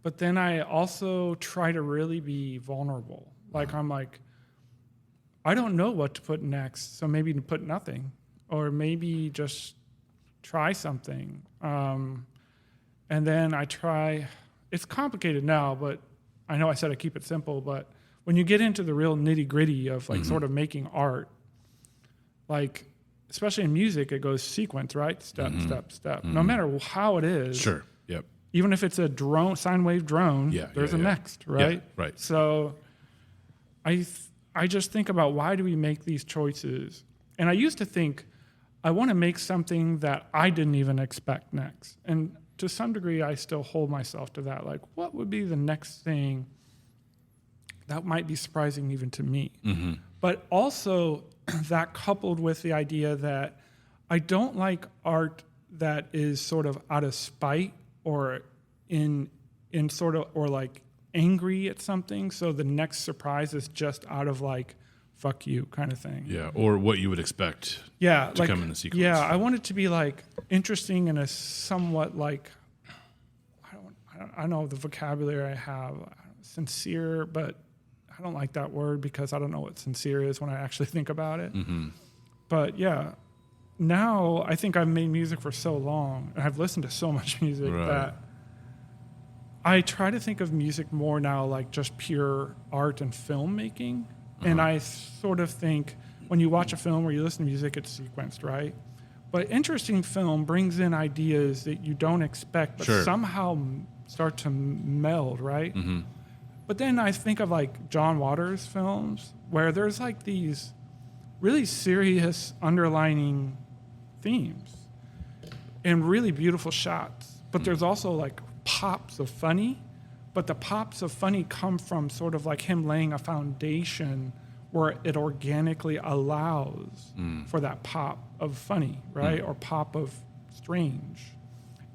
But then I also try to really be vulnerable. Like, I'm like, I don't know what to put next, so maybe put nothing. Or maybe just try something. And then I try, it's complicated now, but I know I said I keep it simple, but when you get into the real nitty gritty of like sort of making art, like, especially in music, it goes sequence, right? Step, step, step. No matter how it is. Sure. Yep. Even if it's a drone, sine wave drone, there's a next, right? Yeah, right. So I just think about, why do we make these choices? And I used to think, I want to make something that I didn't even expect next. And to some degree, I still hold myself to that. Like, what would be the next thing that might be surprising even to me? But also that coupled with the idea that I don't like art that is sort of out of spite or in sort of, or like angry at something. So the next surprise is just out of like, fuck you kind of thing. Yeah. Or what you would expect to come in the sequence. Yeah. I want it to be like interesting in a somewhat like, I don't know the vocabulary I have, sincere, but I don't like that word because I don't know what sincere is when I actually think about it. Mm-hmm. But yeah, now I think I've made music for so long and I've listened to so much music that I try to think of music more now like just pure art and filmmaking. And I sort of think when you watch a film or you listen to music, it's sequenced, right? But interesting film brings in ideas that you don't expect, but somehow start to meld, right? Mm-hmm. But then I think of like John Waters films where there's like these really serious underlining themes and really beautiful shots. But there's also like pops of funny, but the pops of funny come from sort of like him laying a foundation where it organically allows for that pop of funny, right? Or pop of strange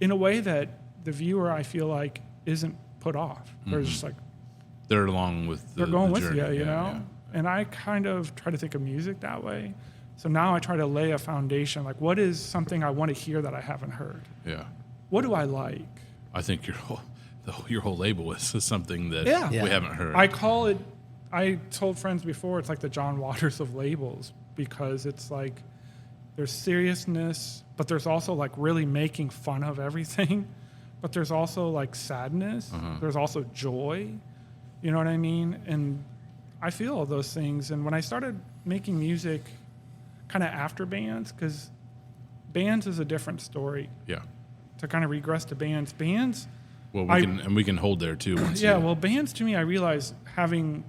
in a way that the viewer, I feel like, isn't put off. They're just like, they're along with they're going with journey. you know? Yeah. And I kind of try to think of music that way. So now I try to lay a foundation. Like, what is something I want to hear that I haven't heard? Yeah. What do I like? I think your whole label is something that we haven't heard. I call it, I told friends before, it's like the John Waters of labels because it's like there's seriousness, but there's also like really making fun of everything. But there's also like sadness. There's also joy. You know what I mean? And I feel all those things. And when I started making music kind of after bands, because bands is a different story. Yeah. To kind of regress to bands. Bands. Well, we can hold there too. Once well, bands to me, I realized having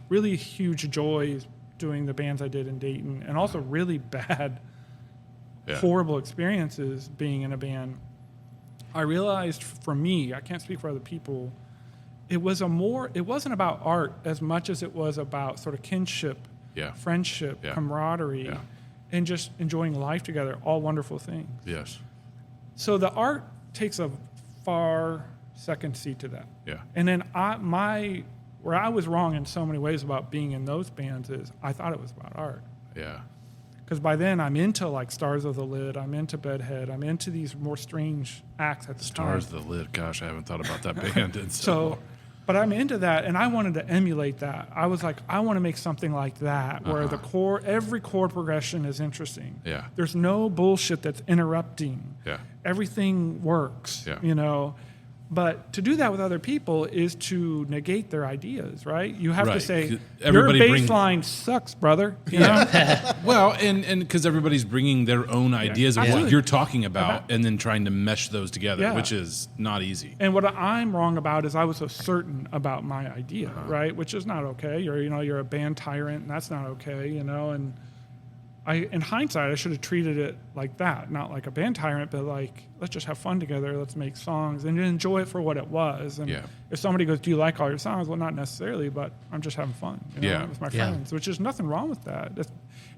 really huge joys doing the bands I did in Dayton and also really bad, horrible experiences being in a band. I realized for me, I can't speak for other people, it wasn't about art as much as it was about sort of kinship, friendship, camaraderie, and just enjoying life together, all wonderful things. Yes. So the art takes a far second seat to that. Yeah. And then where I was wrong in so many ways about being in those bands is I thought it was about art. Yeah. Because by then I'm into like Stars of the Lid, I'm into Bedhead, I'm into these more strange acts at the time. Stars of the Lid, gosh, I haven't thought about that band in but I'm into that, and I wanted to emulate that. I was like, I want to make something like that, where every chord progression is interesting. Yeah. There's no bullshit that's interrupting. Yeah. Everything works, you know. But to do that with other people is to negate their ideas, right? You have to say, your bass line sucks, brother. You know? Well, and because everybody's bringing their own ideas of what you're talking about and then trying to mesh those together, which is not easy. And what I'm wrong about is I was so certain about my idea, right? Which is not okay. You're a band tyrant, and that's not okay, you know. And in hindsight, I should have treated it like that, not like a band tyrant, but like, let's just have fun together. Let's make songs and enjoy it for what it was. And if somebody goes, do you like all your songs? Well, not necessarily, but I'm just having fun with my friends, which is nothing wrong with that.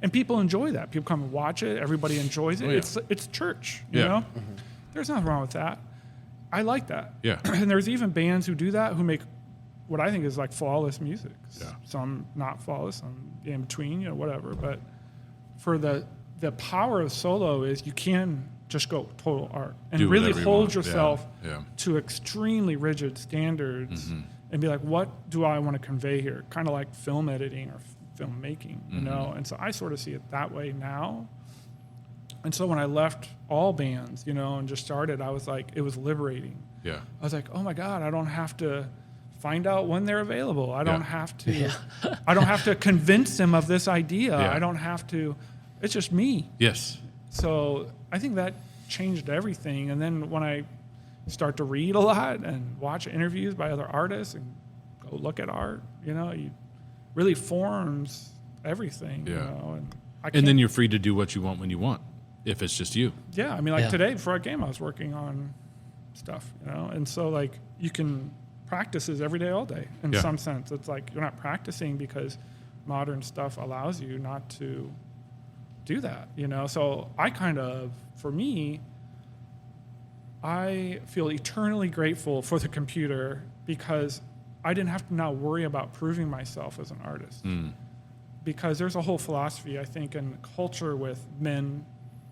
And people enjoy that. People come and watch it. Everybody enjoys it. It's church, you know? Mm-hmm. There's nothing wrong with that. I like that. Yeah. And there's even bands who do that who make what I think is like flawless music. Yeah. Some not flawless, some in between, whatever. But for the power of solo is you can just go total art and really hold yourself to extremely rigid standards and be like, what do I want to convey here? Kind of like film editing or filmmaking, you know? And so I sort of see it that way now. And so when I left all bands, and just started, I was like, it was liberating. Yeah. I was like, oh my God, I don't have to find out when they're available. I don't have to, I don't have to convince them of this idea. I don't have to, it's just me. Yes. So I think that changed everything. And then when I start to read a lot and watch interviews by other artists and go look at art, it really forms everything, And then you're free to do what you want when you want, if it's just you. Yeah. I mean, like today before I came, I was working on stuff, and so like you can practices every day, all day. In some sense, it's like you're not practicing because modern stuff allows you not to do that, you know? So for me, I feel eternally grateful for the computer because I didn't have to now worry about proving myself as an artist. Because there's a whole philosophy, I think, in culture with men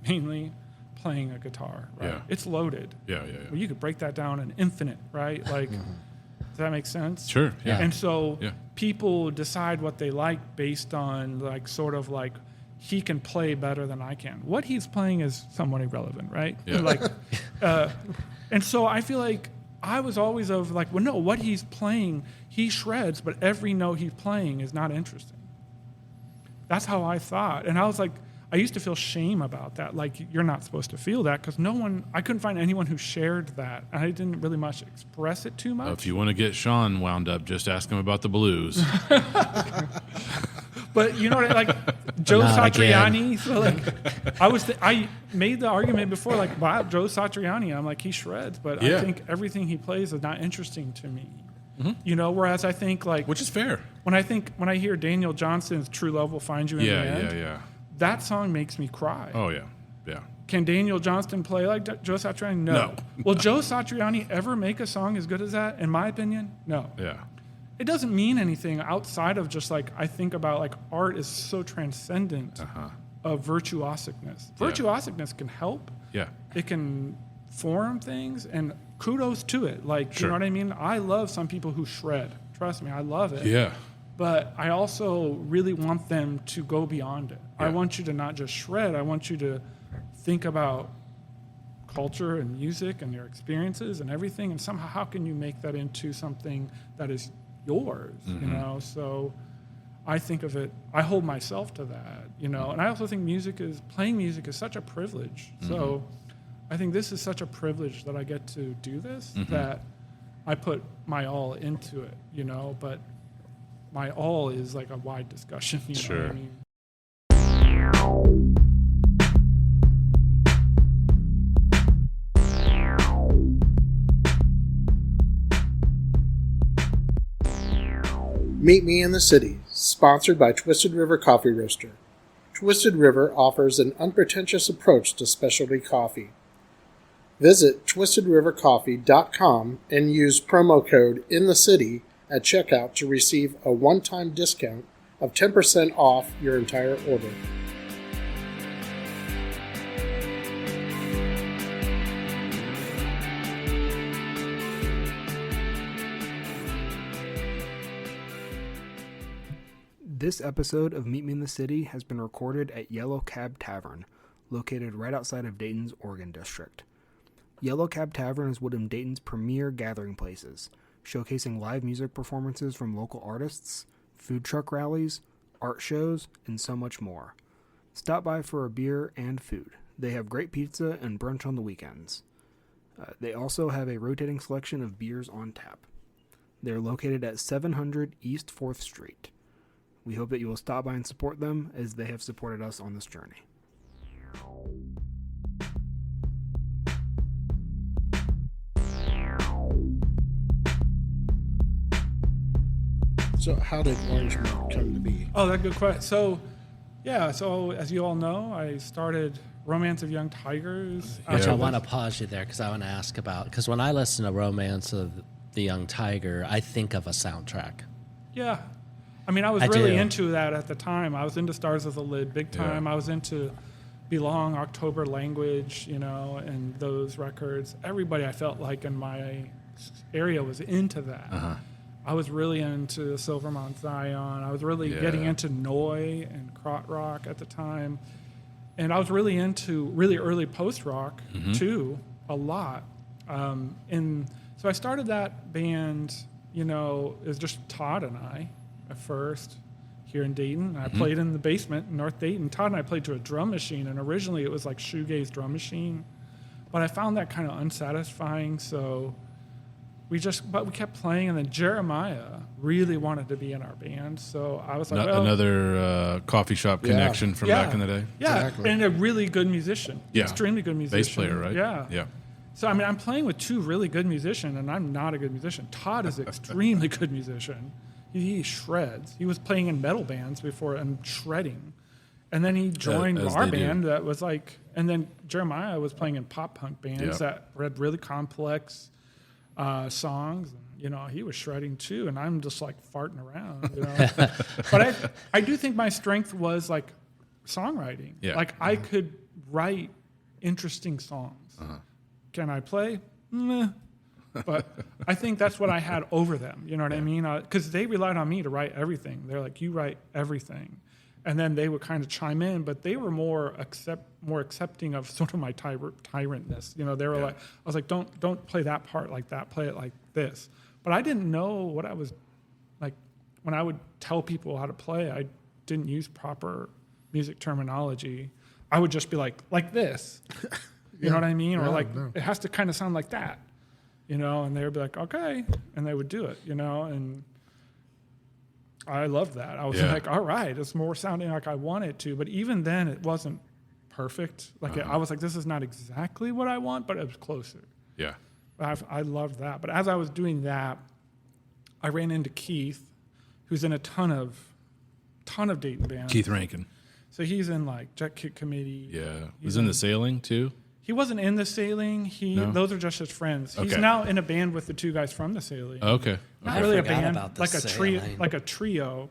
mainly playing a guitar, right? Yeah. It's loaded. Yeah. Well, you could break that down in infinite, right? Like, does that make sense? Sure. Yeah. And so Yeah. people decide what they like based on like sort of like he can play better than I can. What he's playing is somewhat irrelevant, right? Yeah. Like, and so I feel like I was always of like, well, no, what he's playing, he shreds, but every note he's playing is not interesting. That's how I thought. And I was like, I used to feel shame about that. Like, you're not supposed to feel that because I couldn't find anyone who shared that. I didn't really much express it too much. If you want to get Sean wound up, just ask him about the blues. But you know what, like Joe Satriani. So like, I made the argument before, like, wow, Joe Satriani. I'm like, he shreds, but I think everything he plays is not interesting to me. You know, whereas I think like, Which is fair. when I hear Daniel Johnston's "True Love Will Find You" in the end, Yeah. that song makes me cry. Oh, yeah. Can Daniel Johnston play like Joe Satriani? No. Will Joe Satriani ever make a song as good as that? In my opinion, no. Yeah. It doesn't mean anything outside of just like, I think about like art is so transcendent of virtuosicness. Virtuosicness can help. Yeah. It can form things, and kudos to it. Like, Sure. you know what I mean? I love some people who shred. Trust me, I love it. Yeah. But I also really want them to go beyond it. I Yeah. want you to not just shred. I want you to think about culture and music and your experiences and everything, and somehow how can you make that into something that is yours, you know? So I think of it, I hold myself to that, you know? And I also think playing music is such a privilege. So I think this is such a privilege that I get to do this, that I put my all into it, you know? But my all is like a wide discussion, you know what I mean? Meet Me in the City, sponsored by Twisted River Coffee Roaster. Twisted River offers an unpretentious approach to specialty coffee. Visit twistedrivercoffee.com and use promo code INTHECITY at checkout to receive a one-time discount of 10% off your entire order. This episode of Meet Me in the City has been recorded at Yellow Cab Tavern, located right outside of Dayton's Oregon District. Yellow Cab Tavern is one of Dayton's premier gathering places, showcasing live music performances from local artists, food truck rallies, art shows, and so much more. Stop by for a beer and food. They have great pizza and brunch on the weekends. They also have a rotating selection of beers on tap. They're located at 700 East 4th Street. We hope that you will stop by and support them as they have supported us on this journey. So how did Orange Milk come to be? Oh, that's a good question. So as you all know, I started Romance of Young Tigers. Which I want to pause you there because I want to ask about, because when I listen to Romance of the Young Tiger, I think of a soundtrack. Yeah. I mean, I was really into that at the time. I was into Stars of the Lid big time. I was into Belong, October Language, you know, and those records. Everybody I felt like in my area was into that. I was really into Silvermont Zion. I was really getting into Noi and Krautrock at the time. And I was really into really early post-rock, too, a lot. And so I started that band, you know, it was just Todd and I at first here in Dayton. I played in the basement in North Dayton. Todd and I played to a drum machine, and originally it was like shoegaze drum machine. But I found that kind of unsatisfying, so we kept playing, and then Jeremiah really wanted to be in our band, so I was like, another coffee shop connection from back in the day. Yeah, Exactly. and a really good musician. Yeah. Extremely good musician. Bass player, right? Yeah. So, I mean, I'm playing with two really good musicians, and I'm not a good musician. Todd is an extremely good musician. He shreds. He was playing in metal bands before and shredding. And then he joined As our they do. band that was like, and then Jeremiah was playing in pop punk bands Yep. that had really complex songs. And, you know, he was shredding too, and I'm just like farting around, you know. But I do think my strength was like songwriting. Yeah. Like I could write interesting songs. Can I play? Meh. But I think that's what I had over them. You know what I mean? Because they relied on me to write everything. They're like, you write everything. And then they would kind of chime in, but they were more accepting of sort of my tyrantness. You know, they were like, I was like, don't play that part like that. Play it like this. But I didn't know what I was like when I would tell people how to play. I didn't use proper music terminology. I would just be like this. You know what I mean? Or it has to kind of sound like that. You know, and they would be like, okay, and they would do it. You know, and I loved that. I was like, all right, it's more sounding like I want it to. But even then, it wasn't perfect. Like I was like, this is not exactly what I want, but it was closer. Yeah. I loved that. But as I was doing that, I ran into Keith, who's in a ton of Dayton bands. Keith Rankin. So he's in like Jet Kit Committee. Yeah. Was in the Sailing too? He wasn't in the Sailing. No? Those are just his friends. He's Okay. now in a band with the two guys from the Sailing. Okay. Not I really a forgot band, about the like a trio, Sailing. like a trio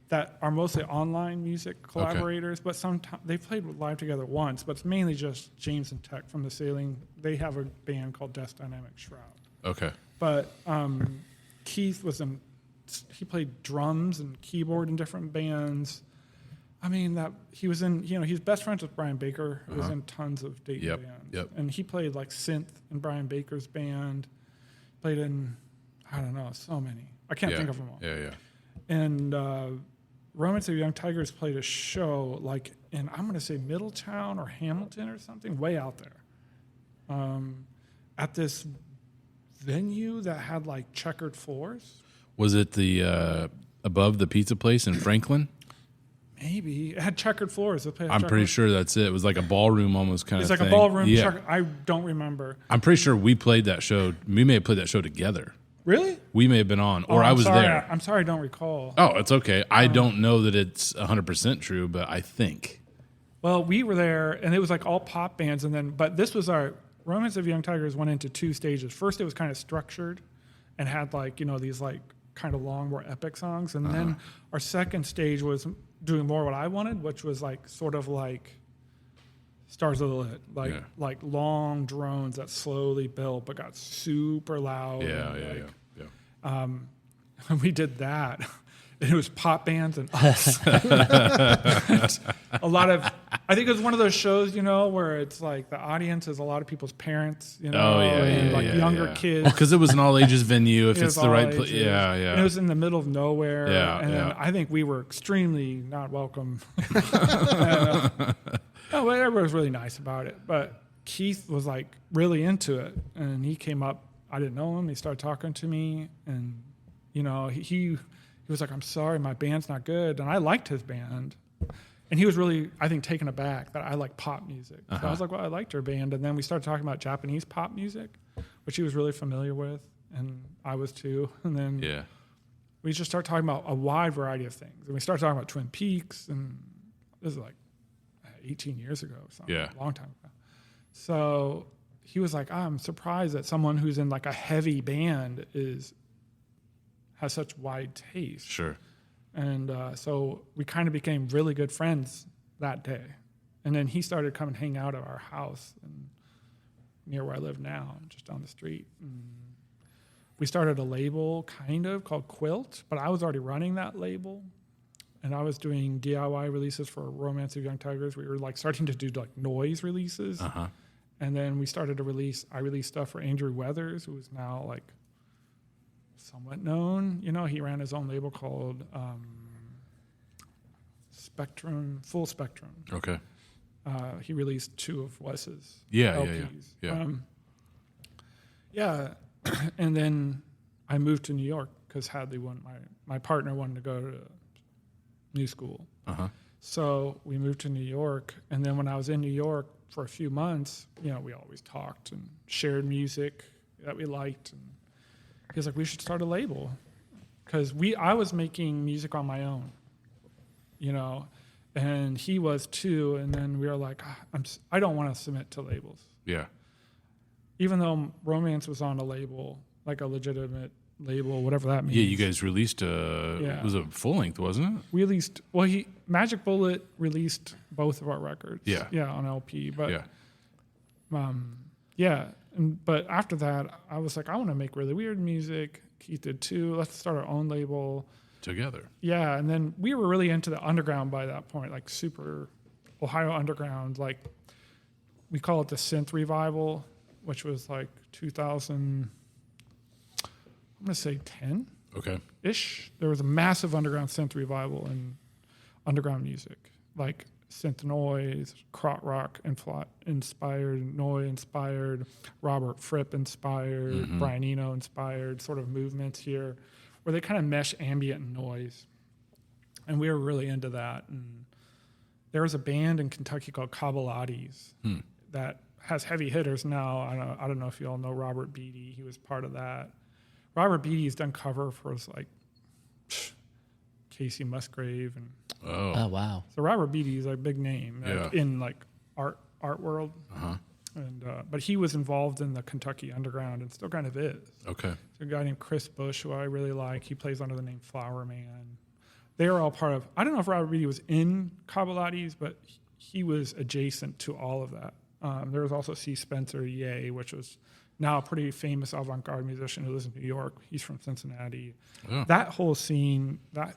that are mostly online music collaborators. But sometimes they've played live together once. But it's mainly just James and Tech from the Sailing. They have a band called Death Dynamic Shroud. Okay. But Keith he played drums and keyboard in different bands. I mean, that he was in, you know, he's best friends with Brian Baker, who was in tons of Dayton Yep, bands. yep. And he played like synth in Brian Baker's band, played in, I don't know, so many. I can't think of them all. Yeah. And Romance of Young Tigers played a show like in, I'm going to say Middletown or Hamilton or something, way out there, at this venue that had like checkered floors. Was it the above the pizza place in Franklin? Maybe. It had checkered floors. I'm pretty sure that's it. It was like a ballroom almost kind It's of like thing. a ballroom. Yeah. I don't remember. I'm pretty sure we played that show. We may have played that show together. Really? We may have been on, or I I'm was sorry. there. I'm sorry, I don't recall. Oh, it's okay. I don't know that it's 100% true, but I think. Well, we were there, and it was like all pop bands, but this was our Romance of Young Tigers went into two stages. First, it was kind of structured, and had like, you know, these like kind of long, more epic songs, and then our second stage was doing more what I wanted, which was like sort of like Stars of the Lit, like long drones that slowly built but got super loud. Yeah. We did that. It was pop bands and us. A lot of, I think it was one of those shows, you know, where it's like the audience is a lot of people's parents, you know, younger kids. Because it was an all ages venue. If It it's was the right all place, ages. yeah. And it was in the middle of nowhere. Yeah. I think we were extremely not welcome. No, but everybody was really nice about it. But Keith was like really into it, and he came up. I didn't know him. He started talking to me, and you know, he was like, "I'm sorry, my band's not good," and I liked his band. And he was really, I think, taken aback that I like pop music. So I was like, well, I liked her band. And then we started talking about Japanese pop music, which he was really familiar with, and I was too. And then we just started talking about a wide variety of things. And we started talking about Twin Peaks, and this is like 18 years ago or something, a long time ago. So he was like, I'm surprised that someone who's in like a heavy band has such wide taste. Sure. And so we kind of became really good friends that day. And then he started coming hang out at our house near where I live now, just down the street. And we started a label kind of called Quilt, but I was already running that label. And I was doing DIY releases for Romance of Young Tigers. We were like starting to do like noise releases. And then we started to I released stuff for Andrew Weathers, who is now like somewhat known. You know, he ran his own label called Full Spectrum. Okay. He released 2 of Wes's Yeah. And then I moved to New York because Hadley my partner wanted to go to New School. So we moved to New York, and then when I was in New York for a few months, you know, we always talked and shared music that we liked, and he was like, we should start a label, because I was making music on my own, you know, and he was too. And then we were like, I don't want to submit to labels, Yeah. even though Romance was on a label, like a legitimate label, whatever that means. Yeah, you guys released Yeah. it was a full length, wasn't it? We released, well, Magic Bullet released both of our records. Yeah. Yeah, on LP. But Yeah. yeah. But after that, I was like, I want to make really weird music. Keith did too. Let's start our own label. Together. Yeah, and then we were really into the underground by that point, like super Ohio underground. Like we call it the synth revival, which was like 2000. I'm gonna say 10 Okay. ish. There was a massive underground synth revival in underground music, like synth noise, krautrock rock inspired, Noi inspired, Robert Fripp inspired, Brian Eno inspired sort of movements here, where they kind of mesh ambient and noise, and we were really into that. And there was a band in Kentucky called Cabalades that has heavy hitters now. I don't know if you all know Robert Beatty. He was part of that. Robert Beatty's done cover for like Casey Musgrave, and Oh, wow. so Robert Beatty is a big name in like art world. Uh-huh. And but he was involved in the Kentucky underground and still kind of is. Okay. There's a guy named Chris Bush who I really like. He plays under the name Flower Man. They are all part of. I don't know if Robert Beatty was in Cabalades, but he was adjacent to all of that. There was also C. Spencer Ye, which was now a pretty famous avant-garde musician who lives in New York. He's from Cincinnati. Oh. That whole scene. But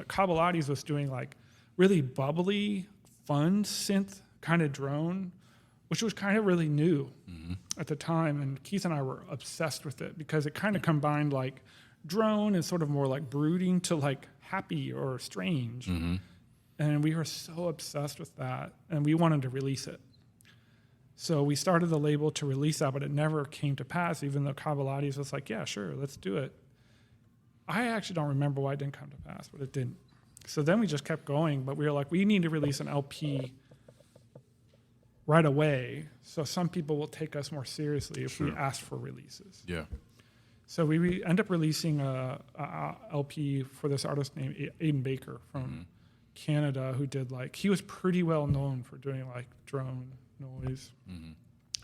Cabalades was doing like really bubbly, fun synth kind of drone, which was kind of really new at the time. And Keith and I were obsessed with it because it kind of combined like drone and sort of more like brooding to like happy or strange. And we were so obsessed with that, and we wanted to release it. So we started the label to release that, but it never came to pass, even though Cabalades was like, yeah, sure, let's do it. I actually don't remember why it didn't come to pass, but it didn't. So then we just kept going, but we were like, we need to release an LP right away, so some people will take us more seriously if we ask for releases. Yeah. So we end up releasing a LP for this artist named Aiden Baker from Canada, who did like, he was pretty well known for doing like drone noise.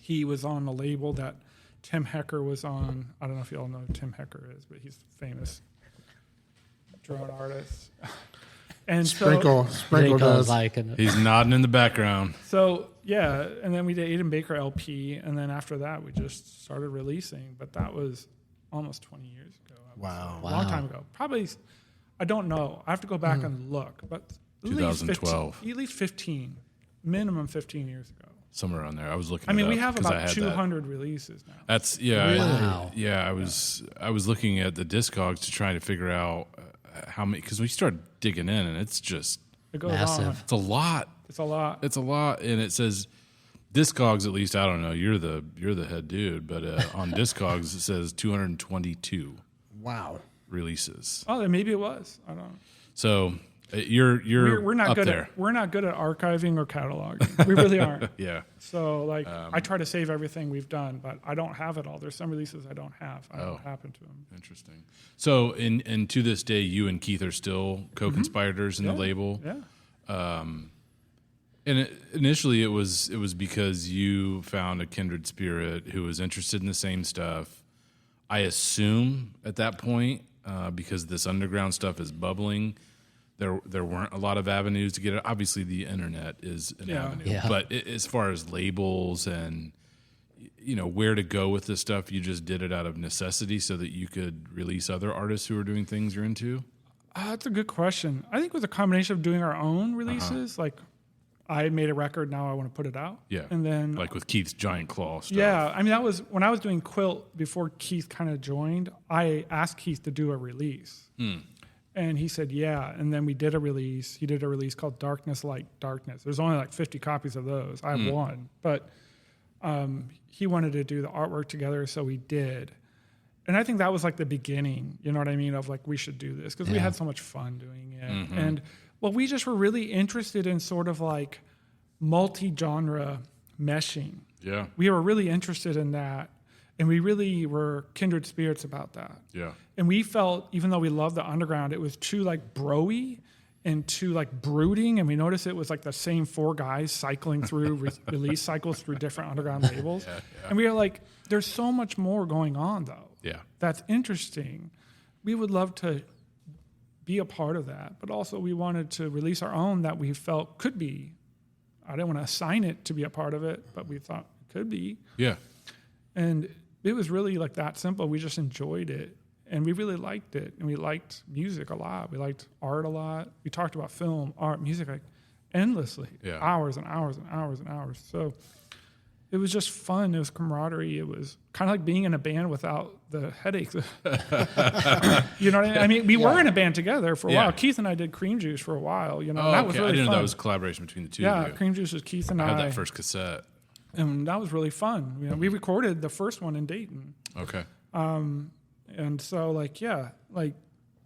He was on a label that Tim Hecker was on. I don't know if you all know who Tim Hecker is, but he's a famous drone artist. And Sprinkle Nico's does. liking it. He's nodding in the background. So yeah, and then we did Aiden Baker LP, and then after that we just started releasing. But that was almost 20 years ago. Wow. A long time ago. Probably, I don't know. I have to go back and look, but at least 2012. at least 15, minimum 15 years ago. Somewhere around there. I was looking. I mean, it we up have 'cause I about had 200 releases now. That's yeah. Really? Wow. Yeah, I was looking at the Discogs to try to figure out how many, because we started digging in, and it's just It goes Massive. on. it's a lot. It's a lot. It's a lot, and it says Discogs. At least I don't know. You're the head dude, but on Discogs it says 222 Wow. releases. Oh, then maybe it was. I don't know. So you're We're not up good there. at we're not good at archiving or cataloging. We really aren't. Yeah. So like I try to save everything we've done, but I don't have it all. There's some releases I don't have. I don't know what happened to them. Interesting. So, and to this day, you and Keith are still co-conspirators in the label. Yeah. Initially, it was because you found a kindred spirit who was interested in the same stuff. I assume at that point, because this underground stuff is bubbling, there weren't a lot of avenues to get it. Obviously, the internet is an avenue, Yeah. but as far as labels and where to go with this stuff, you just did it out of necessity so that you could release other artists who are doing things you're into. That's a good question. I think it was a combination of doing our own releases. Like I made a record, now I want to put it out. Yeah, And then like with Keith's Giant Claw stuff. yeah, I mean that was when I was doing Quilt before Keith kind of joined. I asked Keith to do a release. And he said, yeah. And then we did a release. He did a release called Darkness Like Darkness. There's only like 50 copies of those. I have one. But he wanted to do the artwork together, so we did. And I think that was like the beginning, you know what I mean, of like we should do this because we had so much fun doing it. And well, we just were really interested in sort of like multi-genre meshing. Yeah. We were really interested in that. And we really were kindred spirits about that. Yeah. And we felt, even though we loved the underground, it was too like bro-y and too like brooding. And we noticed it was like the same 4 guys cycling through release cycles through different underground labels. And we were like, there's so much more going on though. Yeah. That's interesting. We would love to be a part of that, but also we wanted to release our own that we felt could be. I didn't want to assign it to be a part of it, but we thought it could be. Yeah. And it was really like that simple. We just enjoyed it. And we really liked it. And we liked music a lot. We liked art a lot. We talked about film, art, music, like endlessly. Yeah. Hours and hours and hours and hours. So it was just fun. It was camaraderie. It was kind of like being in a band without the headaches. You know what I mean? I mean, we were in a band together for a while. Keith and I did Cream Juice for a while. You know, Oh, that was really I didn't know fun. that was a collaboration between the two Yeah, of you. Cream Juice was Keith and I I. had that first cassette. And that was really fun. You know, we recorded the first one in Dayton. Okay. And so, like, yeah, like,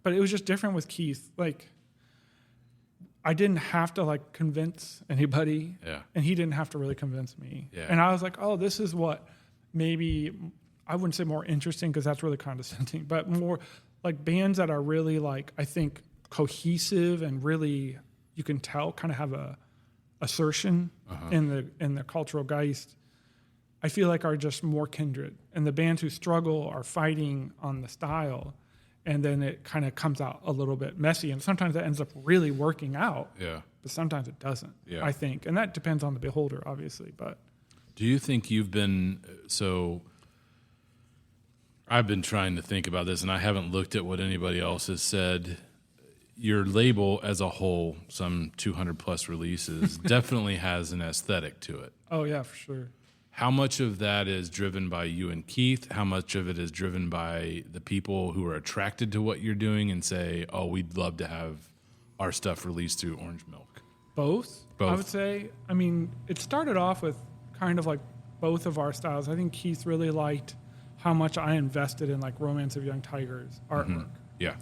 but it was just different with Keith. Like, I didn't have to, like, convince anybody. Yeah. And he didn't have to really convince me. Yeah. And I was like, oh, this is what maybe, I wouldn't say more interesting because that's really condescending, but more like bands that are really, like, I think cohesive and really, you can tell, kind of have a assertion in the cultural geist. I feel like are just more kindred. And the bands who struggle are fighting on the style, and then it kind of comes out a little bit messy. And sometimes that ends up really working out, Yeah. but sometimes it doesn't, Yeah. I think. And that depends on the beholder, obviously. But Do you think you've been so? I've been trying to think about this, and I haven't looked at what anybody else has said. Your label as a whole, some 200 plus releases, definitely has an aesthetic to it. oh, yeah, for sure. How much of that is driven by you and Keith? How much of it is driven by the people who are attracted to what you're doing and say, oh, we'd love to have our stuff released through Orange Milk? Both, Both. I would say. I mean, it started off with kind of like both of our styles. I think Keith really liked how much I invested in like Romance of Young Tigers artwork. Yeah.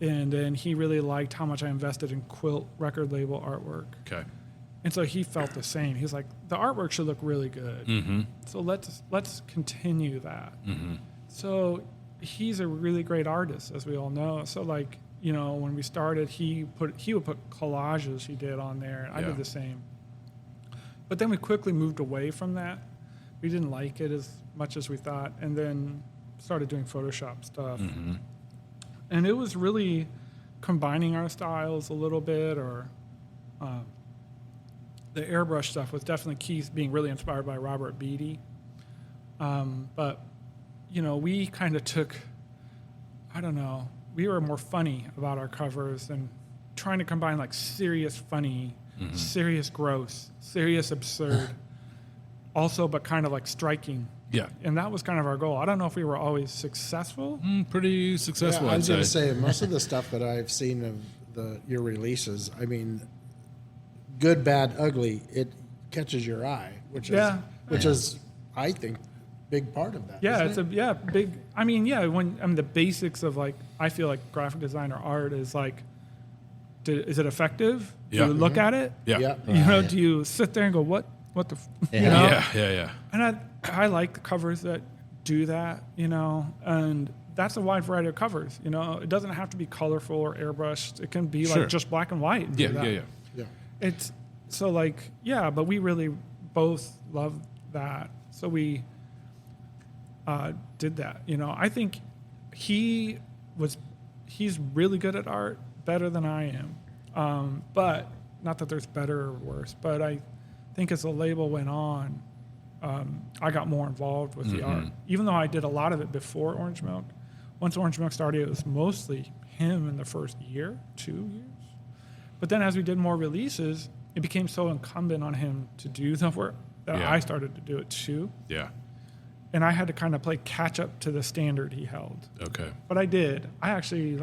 And then he really liked how much I invested in Quilt record label artwork. Okay. And so he felt the same. He's like, the artwork should look really good. Mm-hmm. So let's continue that. Mm-hmm. So he's a really great artist, as we all know. So like, you know, when we started, he would put collages he did on there. And I Yeah. did the same. But then we quickly moved away from that. We didn't like it as much as we thought, and then started doing Photoshop stuff. Mm-hmm. And it was really combining our styles a little bit, or the airbrush stuff was definitely Keith being really inspired by Robert Beatty. But, you know, we kind of took, I don't know, we were more funny about our covers and trying to combine like serious funny, serious gross, serious absurd, also, but kind of like striking. Yeah. And that was kind of our goal. I don't know if we were always successful. Pretty successful, I I'd was going say. to say, most of the stuff that I've seen of your releases, I mean, good, bad, ugly, it catches your eye, which is, I think, big part of that. Yeah, isn't it's it? big. I mean, yeah. The basics of like, I feel like graphic design or art is like, is it effective? Do Yeah. you look at it? Yeah. Yeah. You know, do you sit there and go, what the, you Yeah. know? Yeah. And I like the covers that do that, you know, and that's a wide variety of covers. You know, it doesn't have to be colorful or airbrushed. It can be Sure. like just black and white. And do that. Yeah. It's so like, yeah, but we really both love that. So we did that. You know, I think he's really good at art, better than I am. But not that there's better or worse, but I think as the label went on, I got more involved with the art. Even though I did a lot of it before Orange Milk. Once Orange Milk started, it was mostly him in the first year, 2 years. But then as we did more releases, it became so incumbent on him to do the work that Yeah. I started to do it too. Yeah. And I had to kind of play catch up to the standard he held. Okay. But I did. I actually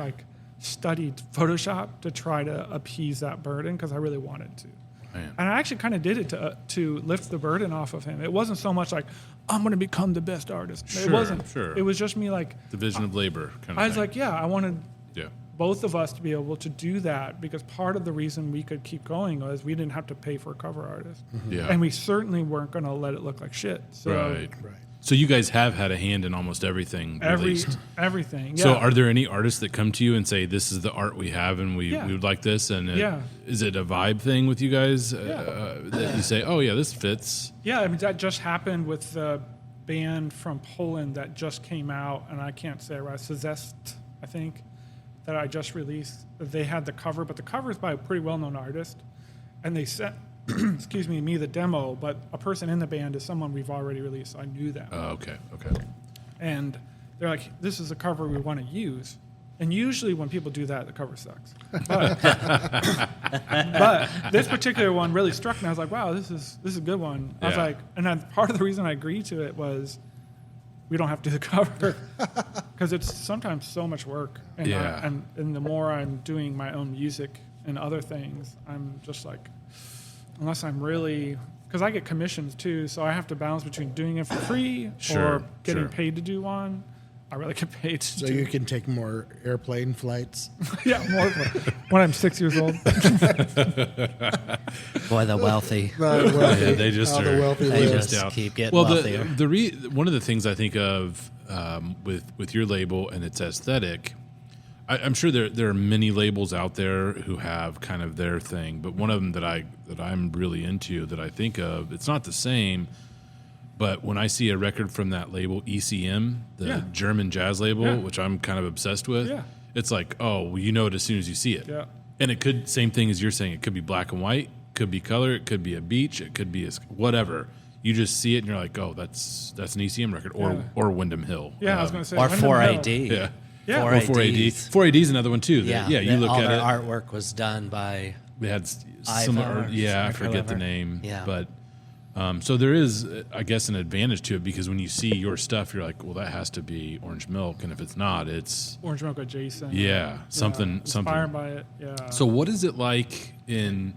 studied Photoshop to try to appease that burden because I really wanted to. Man. And I actually kind of did it to lift the burden off of him. It wasn't so much like, I'm going to become the best artist. It Sure, wasn't. sure. It was just me like, Division of labor kind of I was thing. like, yeah, I wanted Yeah. both of us to be able to do that because part of the reason we could keep going was we didn't have to pay for a cover artist. Yeah. And we certainly weren't going to let it look like shit. So Right. Right. So you guys have had a hand in almost everything released. Everything. Yeah. So are there any artists that come to you and say, this is the art we have and we would like this? And is it a vibe thing with you guys that you say, oh, yeah, this fits? Yeah, I mean, that just happened with the band from Poland that just came out, and I can't say it right, Zest, I think, that I just released. They had the cover, but the cover is by a pretty well-known artist, and they sent, me the demo, but a person in the band is someone we've already released, so I knew that. Oh, okay. And they're like, this is a cover we want to use. And usually when people do that, the cover sucks. But this particular one really struck me. I was like, wow, this is a good one. I was like, and then part of the reason I agreed to it was we don't have to do the cover because it's sometimes so much work. And, and the more I'm doing my own music and other things, I'm just like, unless I'm really, because I get commissions too, so I have to balance between doing it for free or getting paid to do one. I really get paid to do. You can take more airplane flights. Yeah, more when I'm 6 years old. Boy, the wealthy. Yeah, they just the wealthy They live. just keep getting wealthier. One of the things I think of with your label and its aesthetic, I'm sure there are many labels out there who have kind of their thing, but one of them that I'm really into that I think of, it's not the same. But when I see a record from that label, ECM, the German jazz label, which I'm kind of obsessed with, it's like, oh, well, you know it as soon as you see it. Yeah. And it could, same thing as you're saying, it could be black and white, could be color, it could be a beach, it could be whatever. You just see it and you're like, oh, that's an ECM record or Windham Hill. Yeah, I was going to say. Or Windham 4AD. Hill. Yeah. Yeah. Or 4AD. 4AD is another one too. Yeah, you look all at their it. artwork was done by They had Iva similar, or I forget the whoever. name. Yeah. But so there is, I guess, an advantage to it because when you see your stuff, you're like, well, that has to be Orange Milk, and if it's not, it's Orange Milk adjacent. something. Inspired by it. Yeah. So what is it like in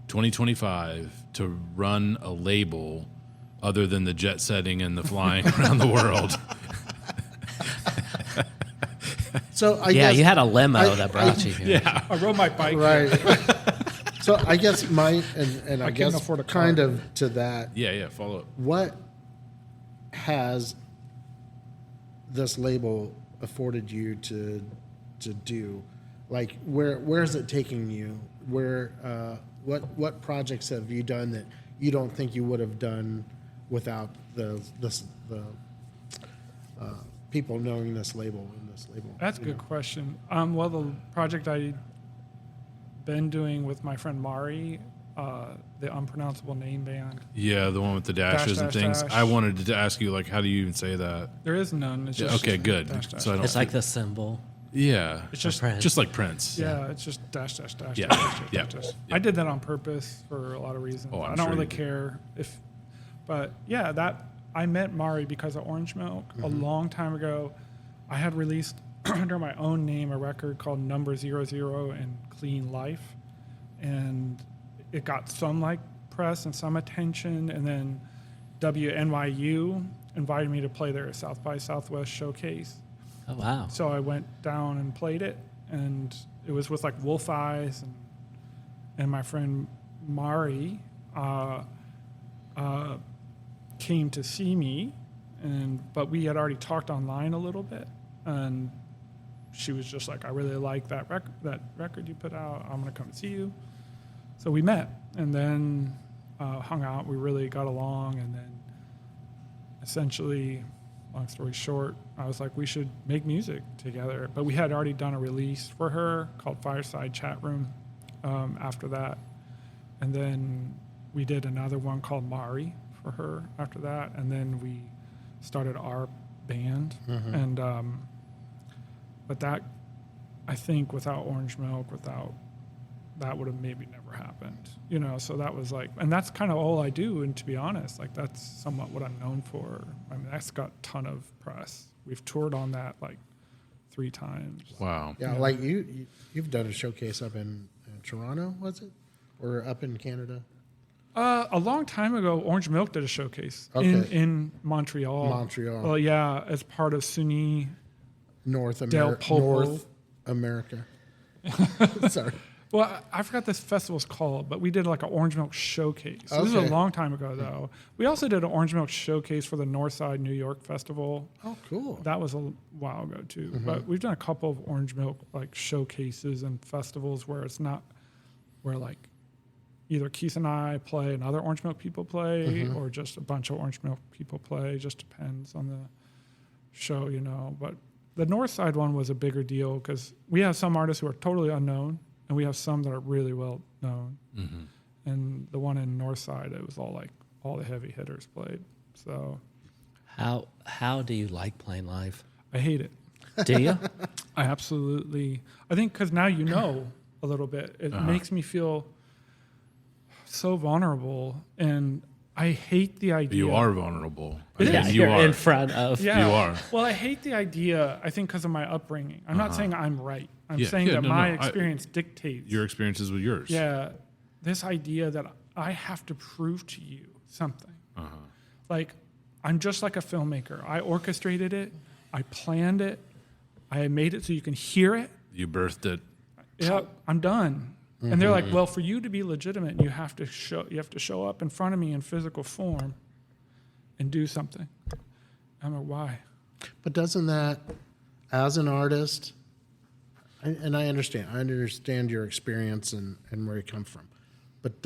2025 to run a label other than the jet setting and the flying around the world? So I guess you had a limo that brought you here. Yeah. I rode my bike. right. So I guess my and I couldn't guess afford a car. kind of to that. Yeah. Follow up. What has this label afforded you to do? Like where is it taking you? What projects have you done that you don't think you would have done without the people knowing this label and this label? That's a good question. Well, the project I've been doing with my friend Mari, the Unpronounceable Name Band. Yeah, the one with the dashes and dash, things. dash. I wanted to ask you, like, how do you even say that? There is none. It's just Okay, good. dash, dash, So I don't. It's like the symbol. Yeah, It's just Prince. just like Prince. yeah, it's just dash dash dash. Yeah. dash, dash, dash, Yeah. dash. Yeah. I did that on purpose for a lot of reasons. Oh, I'm I don't sure really you did. care if, but yeah, that I met Mari because of Orange Milk a long time ago. I had released under my own name a record called Number 00 and Clean Life, and it got some like press and some attention, and then WNYU invited me to play their South by Southwest showcase. Oh, wow. So I went down and played it, and it was with like Wolf Eyes and my friend Mari came to see me, but we had already talked online a little bit, and she was just like, I really like that record you put out. I'm gonna come see you. So we met, and then hung out. We really got along, and then essentially, long story short, I was like, we should make music together. But we had already done a release for her called Fireside Chat Room after that. And then we did another one called Mari for her after that. And then we started our band. And but that, I think without Orange Milk, that would have maybe never happened. You know, so that was like, and that's kind of all I do. And to be honest, like that's somewhat what I'm known for. I mean, that's got a ton of press. We've toured on that like 3 times. Wow. Yeah, like you've done a showcase up in Toronto, was it, or up in Canada? A long time ago, Orange Milk did a showcase in Montreal. Montreal. Well, yeah, as part of SUNY. North Del Popo. North America. Sorry. Well, I forgot this festival's called, but we did like an orange milk showcase. This is a Okay. long time ago, though. We also did an orange milk showcase for the Northside New York Festival. Oh, cool. That was a while ago too. But we've done a couple of orange milk like showcases and festivals where it's not where like either Keith and I play and other orange milk people play, or just a bunch of orange milk people play. Just depends on the show, you know. But the Northside one was a bigger deal because we have some artists who are totally unknown, and we have some that are really well known. And the one in Northside, it was all like all the heavy hitters played. So How do you like playing live? I hate it. Do you? I absolutely. I think because now you know a little bit, it makes me feel so vulnerable, and I hate the idea. You are vulnerable. It Yeah, is. You you're are. in front of. Yeah. You are. Well, I hate the idea. I think because of my upbringing. I'm not saying I'm right. I'm Yeah, saying yeah, that no, my no, experience dictates. Your experiences with yours. Yeah, this idea that I have to prove to you something. Like, I'm just like a filmmaker. I orchestrated it. I planned it. I made it so you can hear it. You birthed it. Yep, I'm done. And they're like, well, for you to be legitimate, you have to show up in front of me in physical form and do something. I'm like, why? But doesn't that, as an artist, and I understand your experience and where you come from, but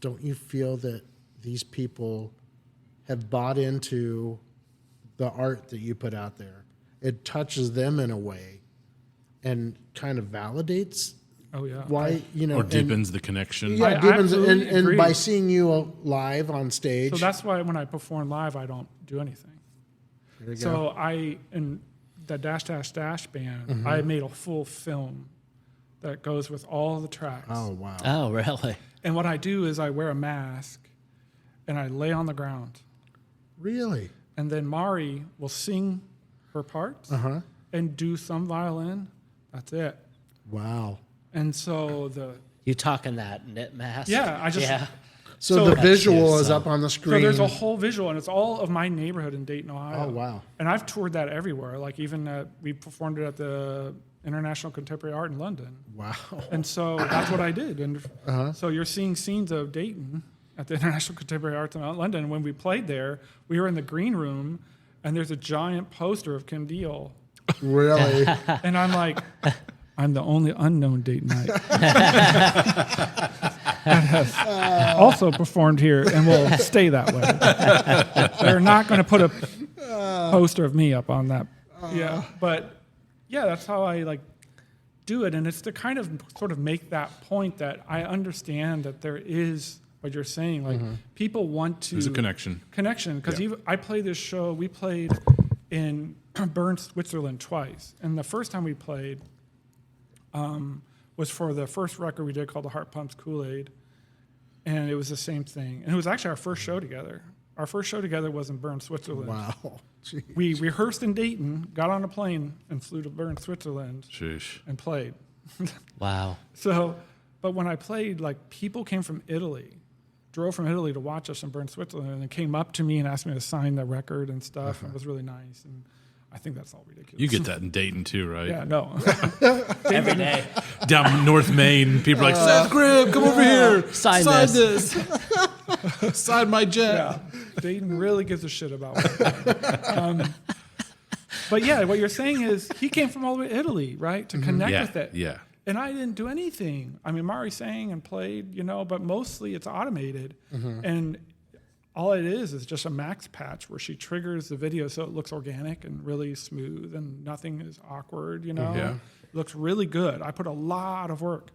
don't you feel that these people have bought into the art that you put out there? It touches them in a way and kind of validates Oh, yeah. why, you know. Or deepens the connection. Yeah, I deepens, absolutely and agree. by seeing you live on stage. So that's why when I perform live, I don't do anything. There you So go. in the Dash Dash Dash band, I made a full film that goes with all the tracks. Oh, wow. Oh, really? And what I do is I wear a mask and I lay on the ground. Really? And then Mari will sing her parts and do some violin. That's it. Wow. And so You talking that knit mask? Yeah, I just- Yeah. So, So- the visual That's is cute, up on the so screen. there's a whole visual, and it's all of my neighborhood in Dayton, Ohio. Oh, wow. And I've toured that everywhere. Like even we performed it at the International Contemporary Art in London. Wow. And so that's what I did. And so you're seeing scenes of Dayton at the International Contemporary Art in London. When we played there, we were in the green room, and there's a giant poster of Kim Deal. Really? And I'm like, I'm the only unknown Daytonite that has also performed here and will stay that way. They're not going to put a poster of me up on that. Yeah, but yeah, that's how I like do it, and it's to kind of sort of make that point that I understand that there is what you're saying. Like people want to. There's a connection. Because Yeah. I played this show. We played in Bern, Switzerland twice, and the first time we played was for the first record we did called The Heart Pumps Kool-Aid, and it was the same thing. And it was actually our first show together. Our first show together was in Bern, Switzerland. Wow. Gee. We rehearsed in Dayton, got on a plane, and flew to Bern, Switzerland, Sheesh. and played. Wow. So, but when I played, like people came from Italy, drove from Italy to watch us in Bern, Switzerland, and then came up to me and asked me to sign the record and stuff. It was really nice, and I think that's all ridiculous. You get that in Dayton too, right? Yeah, no. Every day. Down North Main, people are like, Seth Graham, come over here. Sign this. Sign my jet. Yeah, Dayton really gives a shit about it. But yeah, what you're saying is he came from all the way to Italy, right, to connect Yeah, with it. yeah. And I didn't do anything. I mean, Mari sang and played, you know, but mostly it's automated. And all it is just a max patch where she triggers the video so it looks organic and really smooth and nothing is awkward, you know. Yeah. It looks really good. I put a lot of work.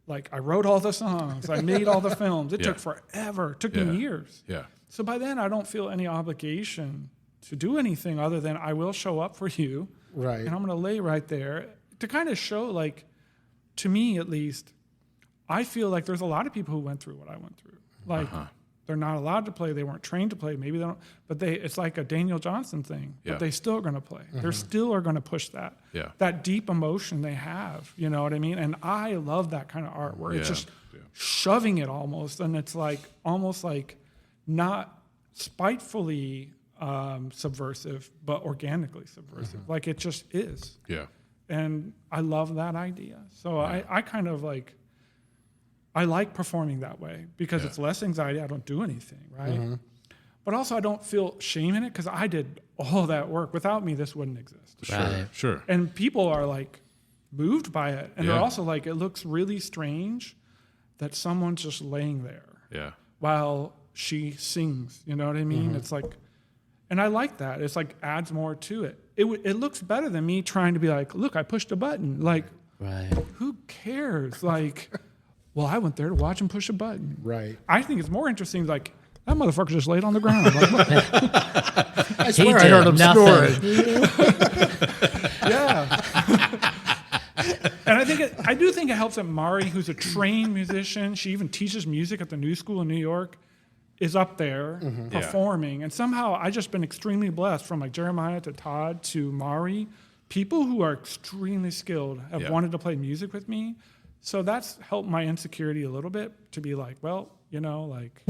Like, I wrote all the songs. I made all the films. It Yeah. took forever. It took Yeah. me years. Yeah. So by then, I don't feel any obligation to do anything other than I will show up for you. Right. And I'm going to lay right there to kind of show, like, to me at least, I feel like there's a lot of people who went through what I went through. Like, they're not allowed to play. They weren't trained to play. Maybe they don't. But it's like a Daniel Johnson thing. Yeah. But they still are going to play. They're still are going to push that. Yeah. That deep emotion they have. You know what I mean? And I love that kind of art where it's Yeah. just shoving it almost. And it's like almost like not spitefully subversive, but organically subversive. Like it just is. Yeah. And I love that idea. So I kind of like, I like performing that way because it's less anxiety. I don't do anything, right? But also I don't feel shame in it because I did all that work. Without me, this wouldn't exist. Sure. And people are like moved by it. And they're Yeah. also like, it looks really strange that someone's just laying there while she sings. You know what I mean? It's like, and I like that. It's like adds more to it. It looks better than me trying to be like, look, I pushed a button. Like, who cares? Like, well, I went there to watch him push a button. Right. I think it's more interesting, like, that motherfucker just laid on the ground. Like, I swear I heard him snoring. yeah. And I do think it helps that Mari, who's a trained musician, she even teaches music at the New School in New York, is up there performing. And somehow I just been extremely blessed, from like Jeremiah to Todd to Mari. People who are extremely skilled have wanted to play music with me. So that's helped my insecurity a little bit to be like, well, you know, like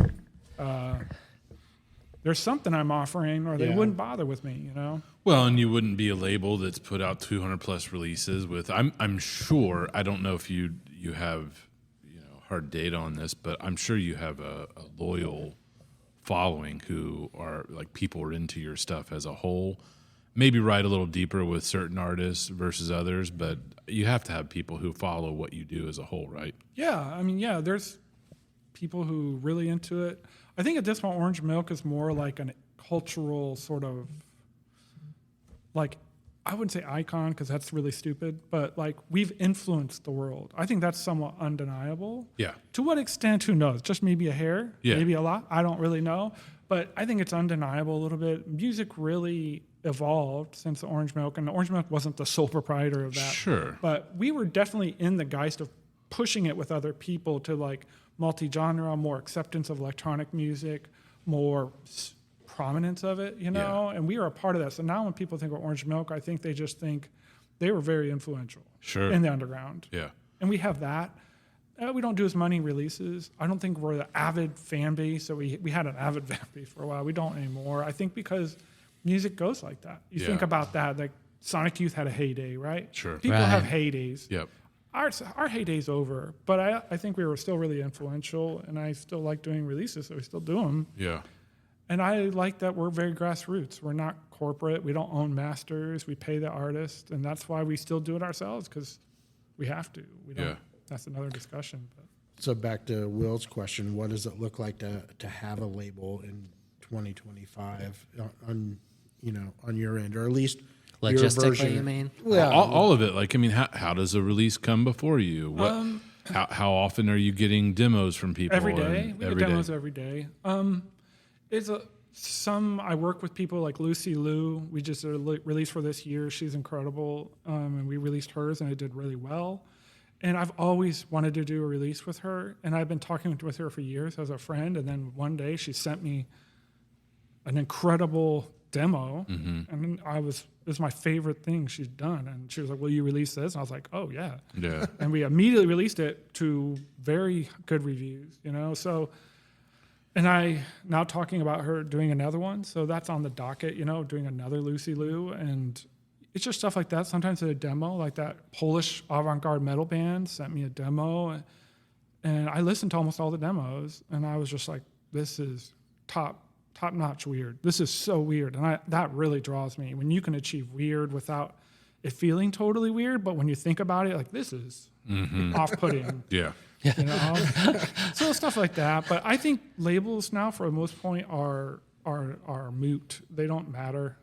there's something I'm offering, or they wouldn't bother with me, you know? Well, and you wouldn't be a label that's put out 200 plus releases with. I'm sure. I don't know if you have hard data on this, but I'm sure you have a loyal following who are like people are into your stuff as a whole. Maybe write a little deeper with certain artists versus others, but you have to have people who follow what you do as a whole, right? Yeah, I mean, there's people who really into it. I think at this point, Orange Milk is more like a cultural sort of, like, I wouldn't say icon because that's really stupid, but like we've influenced the world. I think that's somewhat undeniable. Yeah. To what extent, who knows? Just maybe a hair, maybe a lot. I don't really know, but I think it's undeniable a little bit. Music really evolved since the Orange Milk, and the Orange Milk wasn't the sole proprietor of that. Sure. But we were definitely in the geist of pushing it with other people to like multi-genre, more acceptance of electronic music, more prominence of it, and we are a part of that. So now when people think of Orange Milk, I think they just think they were very influential in the underground. Yeah. And we have that. We don't do as many releases. I don't think we're the avid fan base. So we had an avid fan base for a while. We don't anymore. I think because music goes like that. You think about that, like Sonic Youth had a heyday, right? Sure. People have heydays. Yep. Our heyday's over, but I think we were still really influential, and I still like doing releases, so we still do them. Yeah. And I like that we're very grassroots. We're not corporate. We don't own masters. We pay the artist, and that's why we still do it ourselves, because we have to. We don't. That's another discussion. But. So back to Will's question, what does it look like to have a label in 2025 on your end, or at least your Logistically, version? you mean? Well, All of it. Like, I mean, how does a release come before you? What? How often are you getting demos from people? Every day. We get demos every day. I work with people like Lucy Liu. We just released for this year. She's incredible. And we released hers, and it did really well. And I've always wanted to do a release with her. And I've been talking with her for years as a friend. And then one day she sent me an incredible demo. Mm-hmm. And it was my favorite thing she's done. And she was like, will you release this? And I was like, oh, yeah. Yeah. And we immediately released it to very good reviews, So, and I now talking about her doing another one. So that's on the docket, doing another Lucy Liu. And it's just stuff like that. Sometimes a demo, like that Polish avant-garde metal band sent me a demo. And I listened to almost all the demos. And I was just like, this is top-notch weird. This is so weird. And that really draws me. When you can achieve weird without it feeling totally weird, but when you think about it, like, this is off-putting. Yeah. So stuff like that. But I think labels now, for the most point, are moot. They don't matter.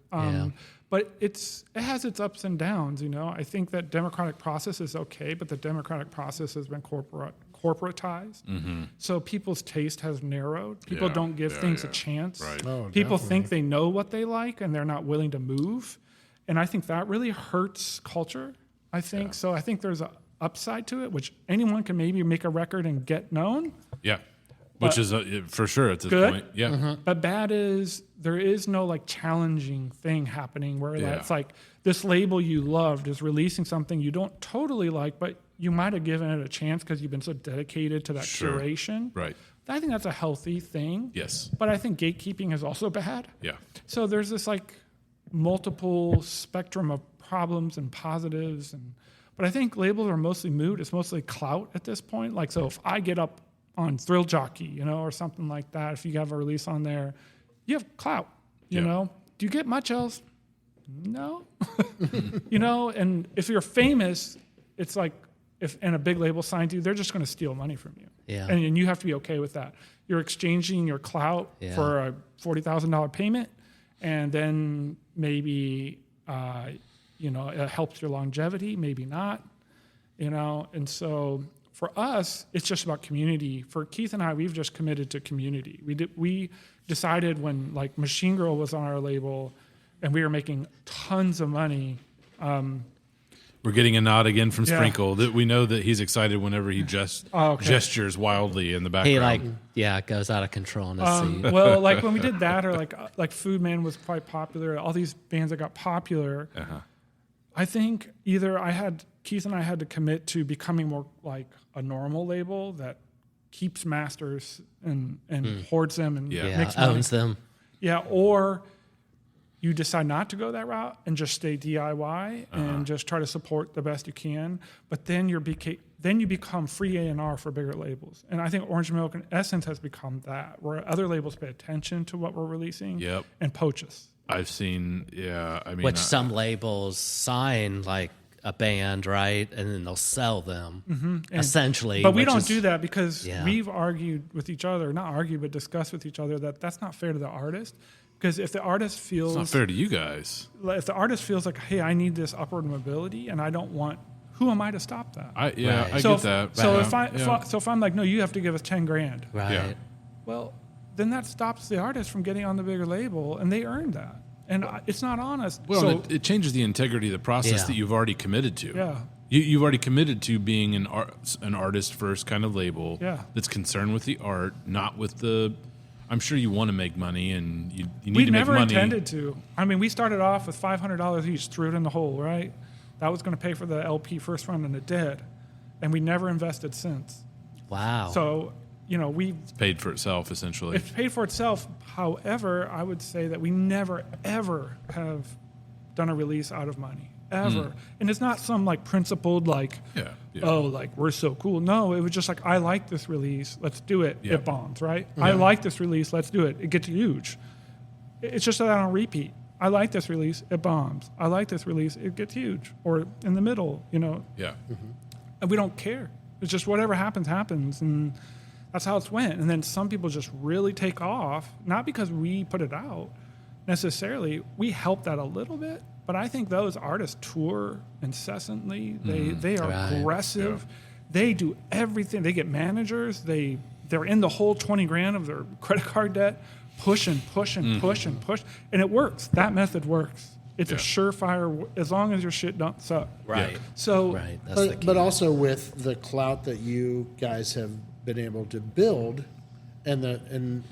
But it has its ups and downs. I think that democratic process is okay, but the democratic process has been corporatized. Mm-hmm. So people's taste has narrowed. People don't give things a chance. Right. Oh, People definitely. think they know what they like, and they're not willing to move. And I think that really hurts culture. I think so. I think there's an upside to it, which anyone can maybe make a record and get known. Yeah. Which is for sure at this good. point. Yeah. Mm-hmm. But bad is there is no like challenging thing happening where it's like this label you loved is releasing something you don't totally like, but you might have given it a chance because you've been so dedicated to that curation. Right. I think that's a healthy thing. Yes. But I think gatekeeping is also bad. Yeah. So there's this like multiple spectrum of problems and positives, But I think labels are mostly mood. It's mostly clout at this point. Like, so if I get up on Thrill Jockey, or something like that, if you have a release on there, you have clout, you know? Do you get much else? No. And if you're famous, it's like, and a big label signs you, they're just going to steal money from you. Yeah. And you have to be okay with that. You're exchanging your clout for a $40,000 payment, and then maybe, it helps your longevity, maybe not, And so for us, it's just about community. For Keith and I, we've just committed to community. We decided when like Machine Girl was on our label, and we were making tons of money. We're getting a nod again from Sprinkle. That we know that he's excited whenever he just gestures wildly in the background. He goes out of control in his seat. Well, like when we did that, or like Food Man was quite popular. All these bands that got popular. I think either Keith and I had to commit to becoming more like a normal label that keeps masters and hoards them and makes money. Owns them. Yeah, or you decide not to go that route and just stay DIY and just try to support the best you can. But then you become free A&R for bigger labels. And I think Orange Milk and Essence has become that, where other labels pay attention to what we're releasing and poach us. I've seen, which some labels sign like a band, right? And then they'll sell them, essentially. But we don't do that because we've argued with each other, not argued, but discussed with each other that that's not fair to the artist. Because if the artist feels... It's not fair to you guys. If the artist feels like, hey, I need this upward mobility and I don't want... Who am I to stop that? I get that. So if I'm like, no, you have to give us $10,000. Right. Yeah. Well, then that stops the artist from getting on the bigger label, and they earned that. And it's not honest. Well, so, it changes the integrity of the process that you've already committed to. Yeah. You've already committed to being an artist first kind of label that's concerned with the art, not with the... I'm sure you want to make money, and you need to make money. We never intended to. I mean, we started off with $500 each, threw it in the hole, right? That was going to pay for the LP first run, and it did. And we never invested since. Wow. So, it's paid for itself, essentially. It's paid for itself. However, I would say that we never, ever have done a release out of money. Ever. And it's not some like principled we're so cool. No, it was just like, I like this release, let's do it. It bombs, right? I like this release, let's do it. It gets huge. It's just that I don't repeat. I like this release, it bombs. I like this release, it gets huge. Or in the middle, Yeah. And we don't care. It's just whatever happens. And that's how it's went. And then some people just really take off, not because we put it out necessarily. We help that a little bit. But I think those artists tour incessantly. They are aggressive. Yeah. They do everything. They get managers. They're in the whole $20,000 of their credit card debt, push and push and push and push, and it works. That method works. It's a surefire as long as your shit don't suck. Right. Yeah. So, That's the key. But also with the clout that you guys have been able to build, and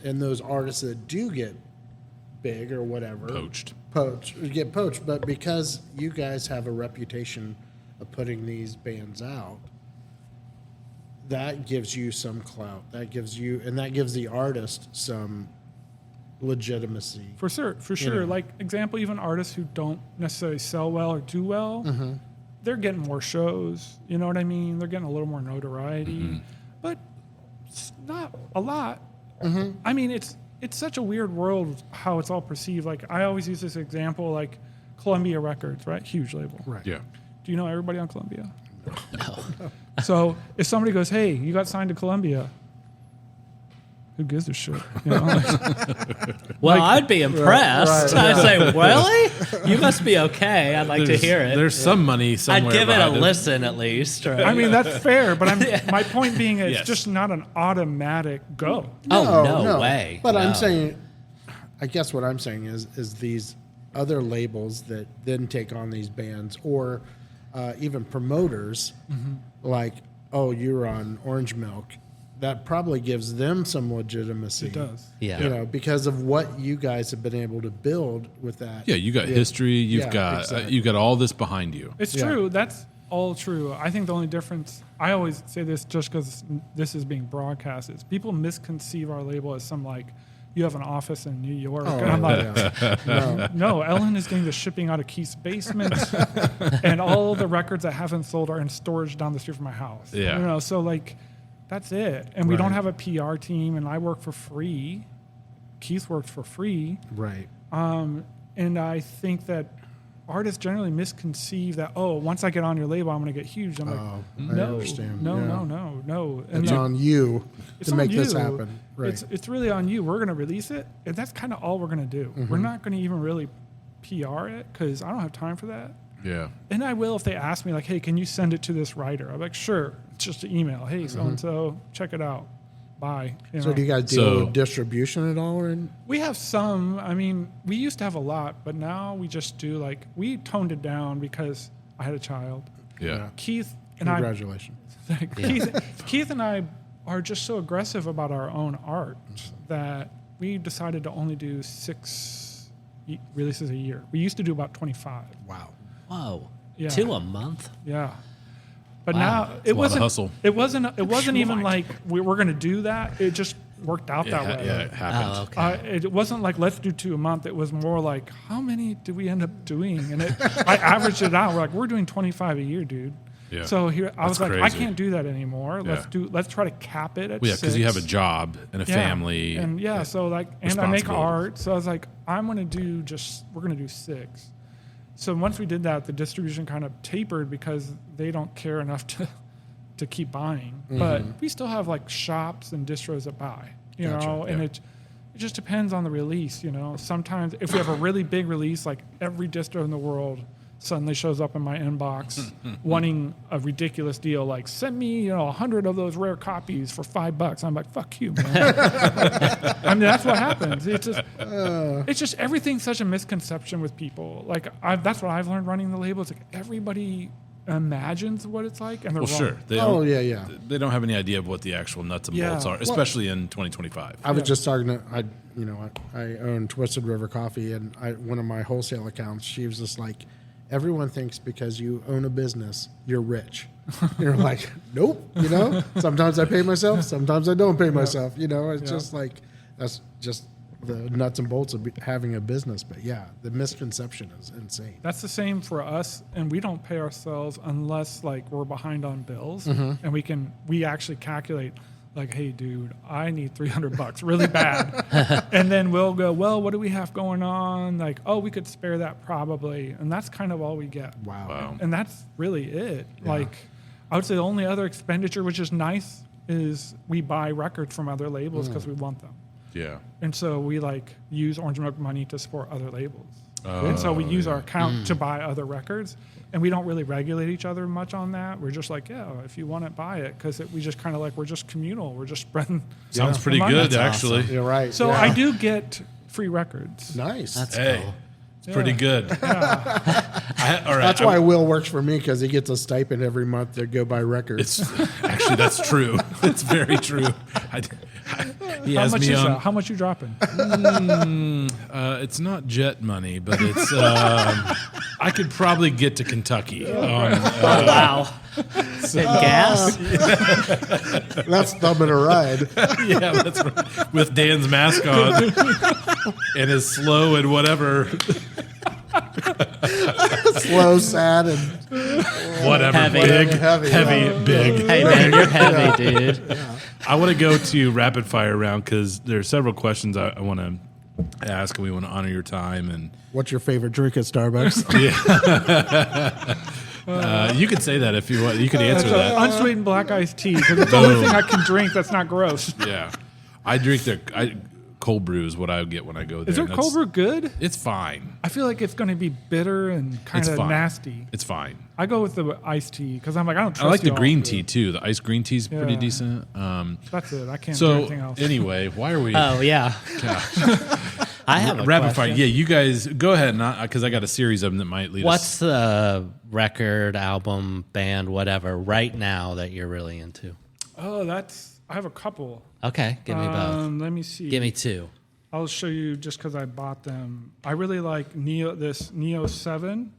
those artists that do get big or whatever get poached, but because you guys have a reputation of putting these bands out, that gives you some clout. That gives the artist some legitimacy. For sure. Like example, even artists who don't necessarily sell well or do well, they're getting more shows. You know what I mean? They're getting a little more notoriety, but it's not a lot. I mean, it's such a weird world how it's all perceived. Like I always use this example, like Columbia Records, right? Huge label. Right. Yeah. Do you know everybody on Columbia? No. So if somebody goes, hey, you got signed to Columbia, who gives a shit? Well, I'd be impressed. I'd say, really? You must be okay. I'd like to hear it. There's some money somewhere. I'd give it a behind listen at least. Right? I mean, that's fair, but my point being it's just not an automatic go. No way. But I'm saying, I guess what I'm saying is these other labels that then take on these bands, or even promoters, like, oh, you're on Orange Milk, that probably gives them some legitimacy. It does. Yeah. Because of what you guys have been able to build with that. Yeah, you got history. You've got all this behind you. It's true. That's all true. I think the only difference, I always say this just because this is being broadcast, is people misconceive our label as some like you have an office in New York. Oh, And I'm like, yeah. no, Ellen is getting the shipping out of Keith's basement, and all the records that haven't sold are in storage down the street from my house. Yeah. You know, so like, that's it. And we don't Right. have a PR team, and I work for free. Keith works for free. Right. And I think that artists generally misconceive that, once I get on your label, I'm going to get huge. I'm like, I understand. no, Yeah. no. And It's like, on you it's to on make this you. happen. Right. It's really on you. We're going to release it, and that's kind of all we're going to do. We're not going to even really PR it because I don't have time for that. Yeah. And I will if they ask me, like, hey, can you send it to this writer? I'm like, sure. It's just an email. Hey, so-and-so, check it out. Bye. You So know? do you guys deal So- with distribution at all? Or We have some. I mean, we used to have a lot, but now we just do like, we toned it down because I had a child. Yeah. Keith and I, Congratulations. Keith and I are just so aggressive about our own art that we decided to only do 6 releases a year. We used to do about 25. Wow. Whoa. Yeah. 2 a month? Yeah. But Wow. now a lot it of wasn't. hustle. It wasn't even like we were going to do that. It just worked out that way. Yeah, it happened. Oh, okay. It wasn't like let's do 2 a month. It was more like how many did we end up doing? And I averaged it out. We're like we're doing 25 a year, dude. Yeah. So here I was That's like I crazy. can't do that anymore. Yeah. Let's try to cap it at Well, yeah, because you 6. have a job and a family. And yeah, so like, and I make responsibility. art. So I was like, we're going to do 6. So once we did that, the distribution kind of tapered because they don't care enough to keep buying. But we still have like shops and distros that buy, you Gotcha, know, and yeah. it just depends on the release, you know. Sometimes if we have a really big release, like every distro in the world suddenly shows up in my inbox wanting a ridiculous deal, like send me 100 of those rare copies for $5. I'm like, fuck you, man. I mean, that's what happens. It's just everything's such a misconception with people. Like that's what I've learned running the label. It's like everybody imagines what it's like, and they're Well, wrong. sure. They Oh, don't, yeah. They don't have any idea of what the actual nuts and Yeah. bolts are, especially in 2025. I was just talking to I own Twisted River Coffee, and one of my wholesale accounts. She was just like, everyone thinks because you own a business, you're rich. You're like, nope. Sometimes I pay myself, sometimes I don't pay myself. It's just like that's just the nuts and bolts of having a business. But yeah, the misconception is insane. That's the same for us, and we don't pay ourselves unless like we're behind on bills, and we actually calculate like, hey, dude, I need $300 really bad, and then we'll go, well, what do we have going on? Like, oh, we could spare that probably, and that's kind of all we get. Wow. And that's really it. Like, I would say the only other expenditure, which is nice, is we buy records from other labels because we want them. Yeah. And so we like use Orange Milk money to support other labels. And so we use our account to buy other records, and we don't really regulate each other much on that. We're just like, yeah, if you want it, buy it, because we just kind of like, we're just communal. We're just spreading. Sounds pretty money. good, That's actually. awesome. You're right. So yeah. I do get free records. Nice. That's Hey, cool. it's pretty good. All right. That's why Will works for me, because he gets a stipend every month to go buy records. It's actually that's true. It's very true. He How has much me is on. that? How much you dropping? It's not jet money, but it's. I could probably get to Kentucky. Wow. And gas? That's thumbing a ride. Yeah, that's right. With Dan's mask on and his slow and whatever, Slow, sad, and whatever, Heavy. big, Heavy, heavy, big. Hey, man, you're heavy, dude. I want to go to rapid fire round because there are several questions I want to ask, and we want to honor your time. And what's your favorite drink at Starbucks? you could say that if you want. You could answer that. Unsweetened black iced tea, because it's the only thing I can drink that's not gross. Yeah, I drink cold brew is what I get when I go there. Is there and cold brew good? It's fine. I feel like it's going to be bitter and kind It's of fine. nasty. It's fine. I go with the iced tea because I'm like, I don't trust I like the y'all. green tea too. The iced green tea is pretty Yeah. decent. That's it. I can't do So anything else. anyway, why are we? Oh, yeah. I have a rapid fire. question. Yeah, you guys go ahead, because I got a series of them that might lead us. What's the record, album, band, whatever, right now that you're really into? I have a couple. Okay, give me both. Let me see. Give me 2. I'll show you just because I bought them. I really like Neo 7,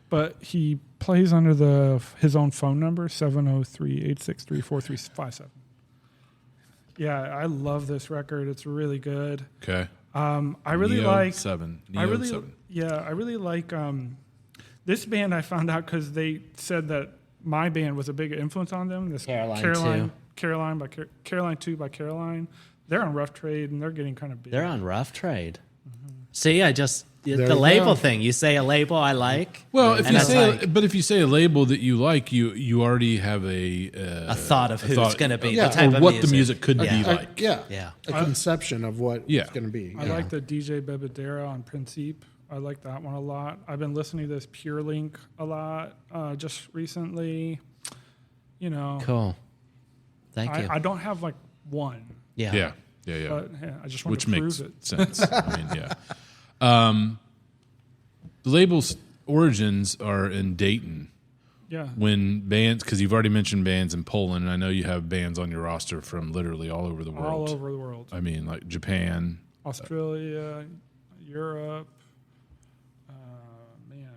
but he plays under his own phone number, 703-863-4357. Yeah, I love this record. It's really good. Okay. I really Neo like 7. I Neo really 7. yeah, I really like this band. I found out because they said that my band was a big influence on them. This Caroline 2. Caroline 2 by Caroline. They're on Rough Trade and they're getting kind of big. They're on Rough Trade. See, I just There the you label go. thing. You say a label I like. Well, if and you it's say, like but if you say a label that you like, you already have a thought of who's going to be Yeah, the type or of what music. the music could Yeah. be like. Yeah. A conception of what Yeah. it's going to be. I like the DJ Bebedera on Principe. I like that one a lot. I've been listening to this Pure Link a lot just recently. You know, Cool. Thank you. I don't have like one, yeah. Yeah. but yeah, I just want Which to makes prove it. sense. I mean, yeah. The label's origins are in Dayton. Yeah. When bands, because you've already mentioned bands in Poland, and I know you have bands on your roster from literally all over the world. All over the world. I mean, like Japan. Australia, Europe, man,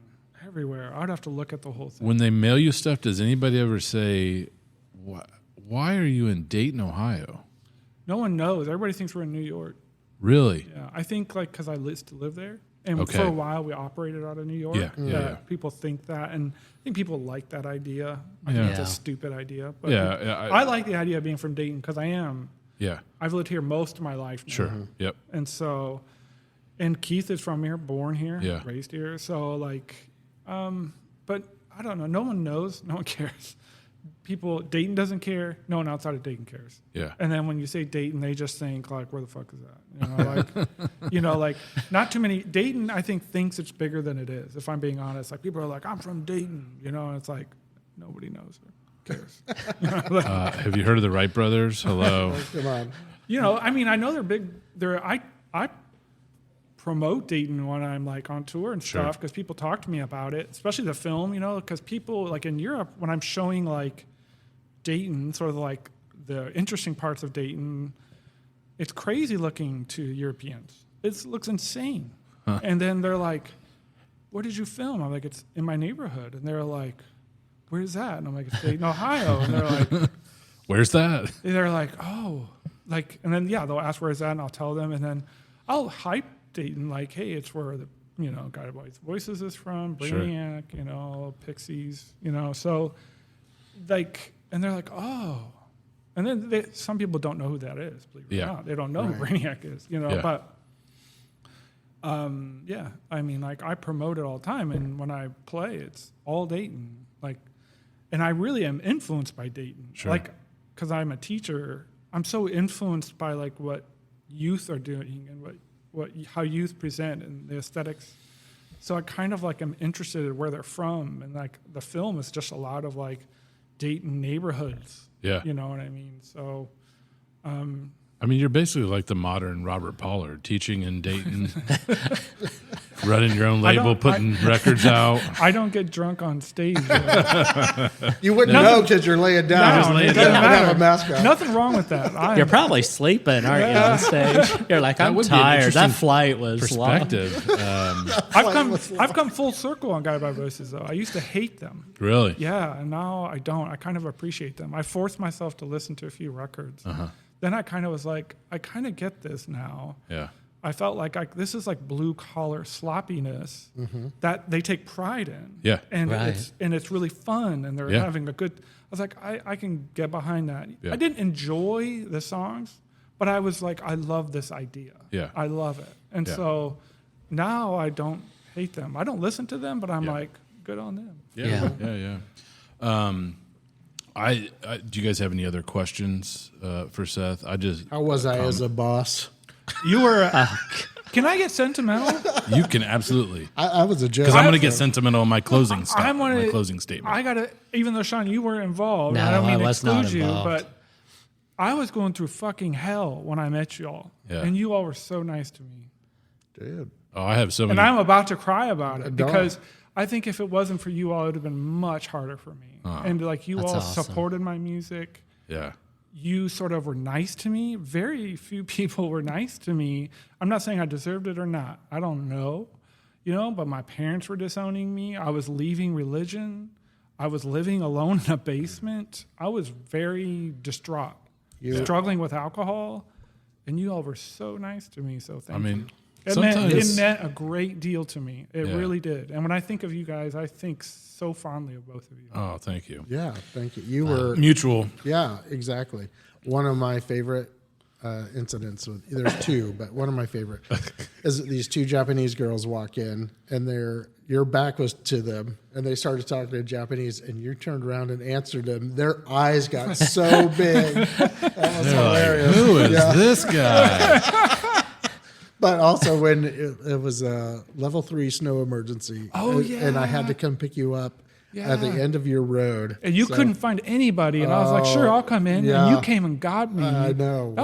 everywhere. I'd have to look at the whole thing. When they mail you stuff, does anybody ever say, why are you in Dayton, Ohio? No one knows. Everybody thinks we're in New York. Really? Yeah, I think like because I used to live there, and Okay. for a while we operated out of New York. Yeah. People think that, and I think people like that idea. I Yeah. think it's Yeah. a stupid idea, but Yeah, I like the idea of being from Dayton because I am. Yeah, I've lived here most of my life now. sure. Yep. And so, and Keith is from here, born here, Yeah. raised here. So like, but I don't know. No one knows. No one cares. Dayton doesn't care. No one outside of Dayton cares. Yeah. And then when you say Dayton, they just think like, where the fuck is that? Like, not too many. Dayton, I think, thinks it's bigger than it is. If I'm being honest, like people are like, I'm from Dayton, and it's like nobody knows or cares. Have you heard of the Wright brothers? Hello. Come on. I mean, I know they're big. I promote Dayton when I'm like on tour and Sure. stuff because people talk to me about it, especially the film. Because people like in Europe when I'm showing like Dayton, sort of like the interesting parts of Dayton, it's crazy looking to Europeans. It looks insane. And then they're like, "Where did you film?" I'm like, "It's in my neighborhood." And they're like, "Where's that?" And I'm like, "It's Dayton, Ohio." And they're like. Where's that? They're like, oh, like, and then they'll ask where's that, and I'll tell them, and then I'll hype Dayton like, hey, it's where the Guided by Voices is from, Sure. Brainiac, Pixies, so like, and they're like, oh, and then some people don't know who that is, believe it Yeah. or not, they don't know who Brainiac is, Yeah. but. I mean, like I promote it all the time, and when I play, it's all Dayton, like, and I really am influenced by Dayton, Sure. like, because I'm a teacher, I'm so influenced by like what youth are doing and how youth present and the aesthetics. So I kind of like am interested in where they're from, and like the film is just a lot of like Dayton neighborhoods. Yeah. You know what I mean? So. I mean, you're basically like the modern Robert Pollard, teaching in Dayton, running your own label, putting records out. I don't get drunk on stage. You wouldn't know because you're laying down. No, laying it doesn't down. matter. Have a mask on. Nothing wrong with that. You're probably sleeping, aren't you, on stage? You're like, I'm would be an tired. That interesting flight was long. Perspective. I've come full circle on Guided by Voices though. I used to hate them. Really? Yeah, and now I don't. I kind of appreciate them. I forced myself to listen to a few records. Then I kind of was like, I kind of get this now. Yeah. I felt like this is like blue collar sloppiness that they take pride in. Yeah. and Right. it's really fun, and they're Yeah. having a good. I was like, I can get behind that. Yeah. I didn't enjoy the songs, but I was like, I love this idea. Yeah. I love it, and Yeah. so now I don't hate them. I don't listen to them, but I'm Yeah. like, good on them. Yeah. Do you guys have any other questions for Seth? How was I as a boss? You were. Can I get sentimental? You can absolutely, I was a joke. because I'm going to get sentimental on my closing stuff. I'm gonna- My closing statement. I gotta. Even though Sean, you were involved. No, I don't mean I to was not exclude you, involved. but I was going through fucking hell when I met you all, Yeah. and you all were so nice to me. Dude. Oh, I have so many. And I'm about to cry about it Don't. because I think if it wasn't for you all, it would have been much harder for me. And like you That's all awesome. supported my music. Yeah. You sort of were nice to me. Very few people were nice to me. I'm not saying I deserved it or not. I don't know, but my parents were disowning me. I was leaving religion. I was living alone in a basement. I was very distraught. struggling with alcohol, and you all were so nice to me. So thank you. It sometimes meant a great deal to me. It really did. And when I think of you guys, I think so fondly of both of you. Oh, thank you. Yeah, thank you. You were Mutual. Yeah, exactly. One of my favorite incidents, there's two, but one of my favorite is that these two Japanese girls walk in and your back was to them and they started talking in Japanese and you turned around and answered them. Their eyes got so big. That was hilarious. Like, who is this guy? But also when it was a level 3 snow emergency. And I had to come pick you up at the end of your road. And you couldn't find anybody. And I was like, sure, I'll come in. Yeah. And you came and got me. I know.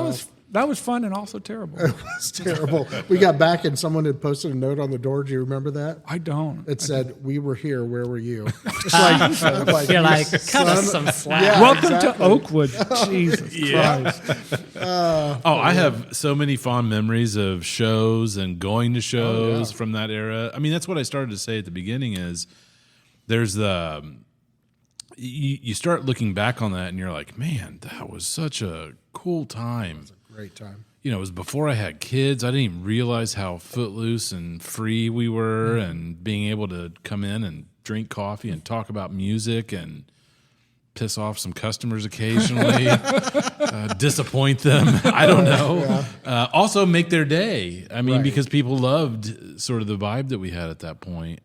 That was fun and also terrible. It was terrible. We got back and someone had posted a note on the door. Do you remember that? I don't. It said, "We were here. Where were you?" You're like, cut us some slack. Yeah, Welcome exactly. to Oakwood. Jesus Christ. I have so many fond memories of shows and going to shows from that era. I mean, that's what I started to say at the beginning is there's you start looking back on that and you're like, man, that was such a cool time. It was a great time. You know, it was before I had kids. I didn't even realize how footloose and free we were and being able to come in and drink coffee and talk about music and piss off some customers occasionally, disappoint them. I don't know. Also make their day. I mean, because people loved sort of the vibe that we had at that point.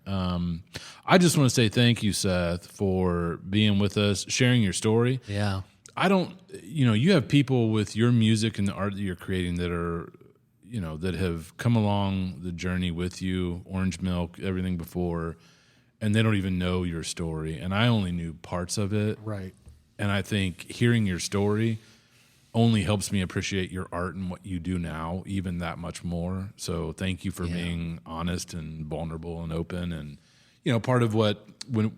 I just want to say thank you, Seth, for being with us, sharing your story. Yeah. You have people with your music and the art that you're creating that are, that have come along the journey with you, Orange Milk, everything before, and they don't even know your story. And I only knew parts of it. Right. And I think hearing your story only helps me appreciate your art and what you do now even that much more. So thank you for being honest and vulnerable and open. And, part of what, when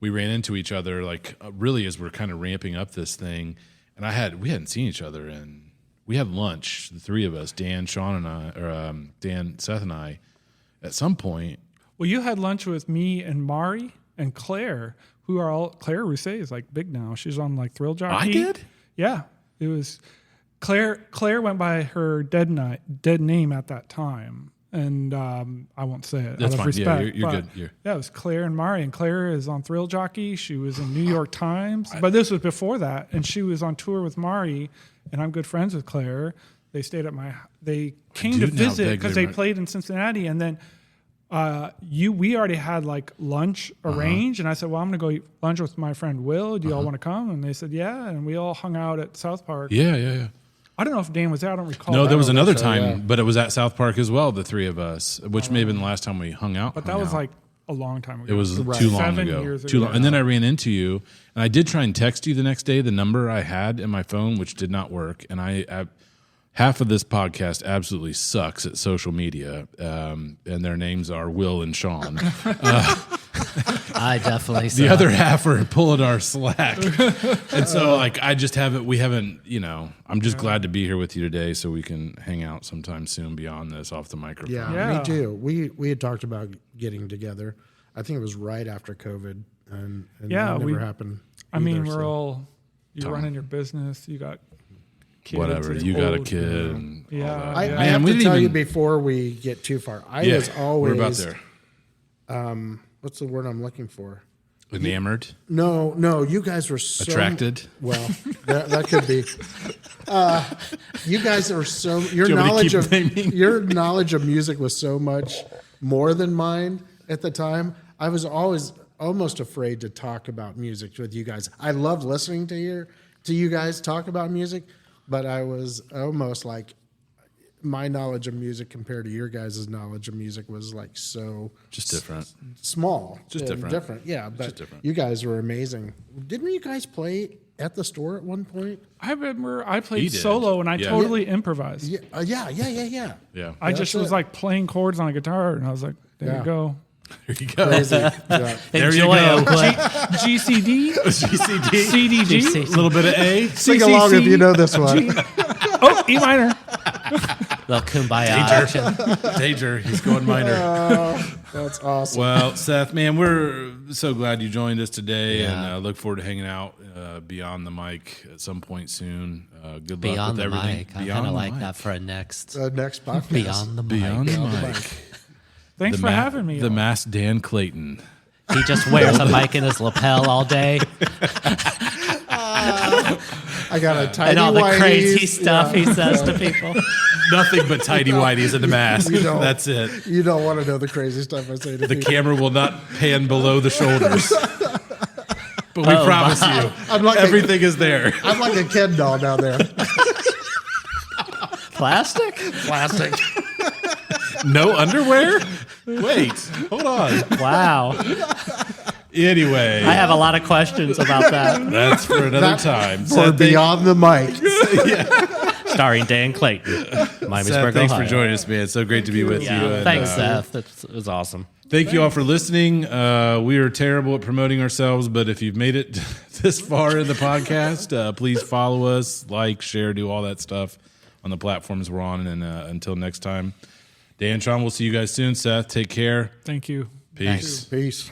we ran into each other, really as we're kind of ramping up this thing, and we hadn't seen each other, and we had lunch, the three of us, Dan, Sean, and I, or Dan, Seth, and I, at some point. Well, you had lunch with me and Mari and Claire, who are all, Claire Rousset is big now. She's on Thrill Jockey. I did? Yeah. It was Claire went by her dead name at that time. And I won't say it That's out of fine. respect. Yeah, you're good. Yeah, it was Claire and Mari. And Claire is on Thrill Jockey. She was in New York Times. But this was before that. And she was on tour with Mari. And I'm good friends with Claire. They stayed at they came to visit because they played in Cincinnati. And then we already had lunch arranged. And I said, well, I'm going to go eat lunch with my friend Will. Do you all want to come? And they said, yeah. And we all hung out at South Park. Yeah. I don't know if Dan was there. I don't recall. No, there was another time, but it was at South Park as well, the three of us, which may have been the last time we hung out. But that was a long time ago. It was too long 7 ago. years Too ago. long. And then I ran into you, and I did try and text you the next day, the number I had in my phone, which did not work. And half of this podcast absolutely sucks at social media, and their names are Will and Sean. I definitely The other half are pulling our slack. And so, I just we haven't, I'm just glad to be here with you today so we can hang out sometime soon beyond this off the microphone. Yeah, me too. We had talked about getting together. I think it was right after COVID, and that never happened. You're running your business. You got kids. Whatever. You got a kid. And all that. I have to tell you before we get too far. I was always. We're about there. What's the word I'm looking for? Enamored? No. You guys were so attracted. Well, that could be. You guys are so your knowledge of music was so much more than mine at the time. I was always almost afraid to talk about music with you guys. I love listening to you guys talk about music, but I was almost my knowledge of music compared to your guys' knowledge of music was so just different, small, just different. Yeah, but you guys were amazing. Didn't you guys play at the store at one point? I remember I played solo and I totally improvised. Yeah. I just was playing chords on a guitar and I was like, there you go. There you go. Crazy. Yeah. There you go. GCD, CDG, a little bit of A. Sing along if you know this one. E minor. Little kumbaya action. Danger, he's going minor. That's awesome. Well, Seth, man, we're so glad you joined us today, and look forward to hanging out beyond the mic at some point soon. Good luck Beyond with the everything. mic. I kind of like that for a next. Next podcast. Beyond the mic. Beyond the mic. Thanks for having me. The masked Dan Clayton. He just wears a mic in his lapel all day. I got a tiny And all the whiteies. crazy stuff he says to people. Nothing but tidy whities in the mask. You don't. That's it. You don't want to know the crazy stuff I say to The people. camera will not pan below the shoulders. But we promise you, I'm like everything is there. I'm like a Ken doll down there. Plastic? Plastic. No underwear? Wait, hold on. Wow. Anyway, I have a lot of questions about that. that's for another time. For Seth, thank- Beyond the Mic. Starring Dan Clayton. Miamisburg, Seth, thanks for Ohio. joining us, man. So great to be with you. And, Thanks, Seth. It was awesome. Thank you all for listening. We are terrible at promoting ourselves, but if you've made it this far in the podcast, please follow us, like, share, do all that stuff on the platforms we're on. And until next time, Dan, Sean, we'll see you guys soon. Seth, take care. Thank you. Peace. Peace.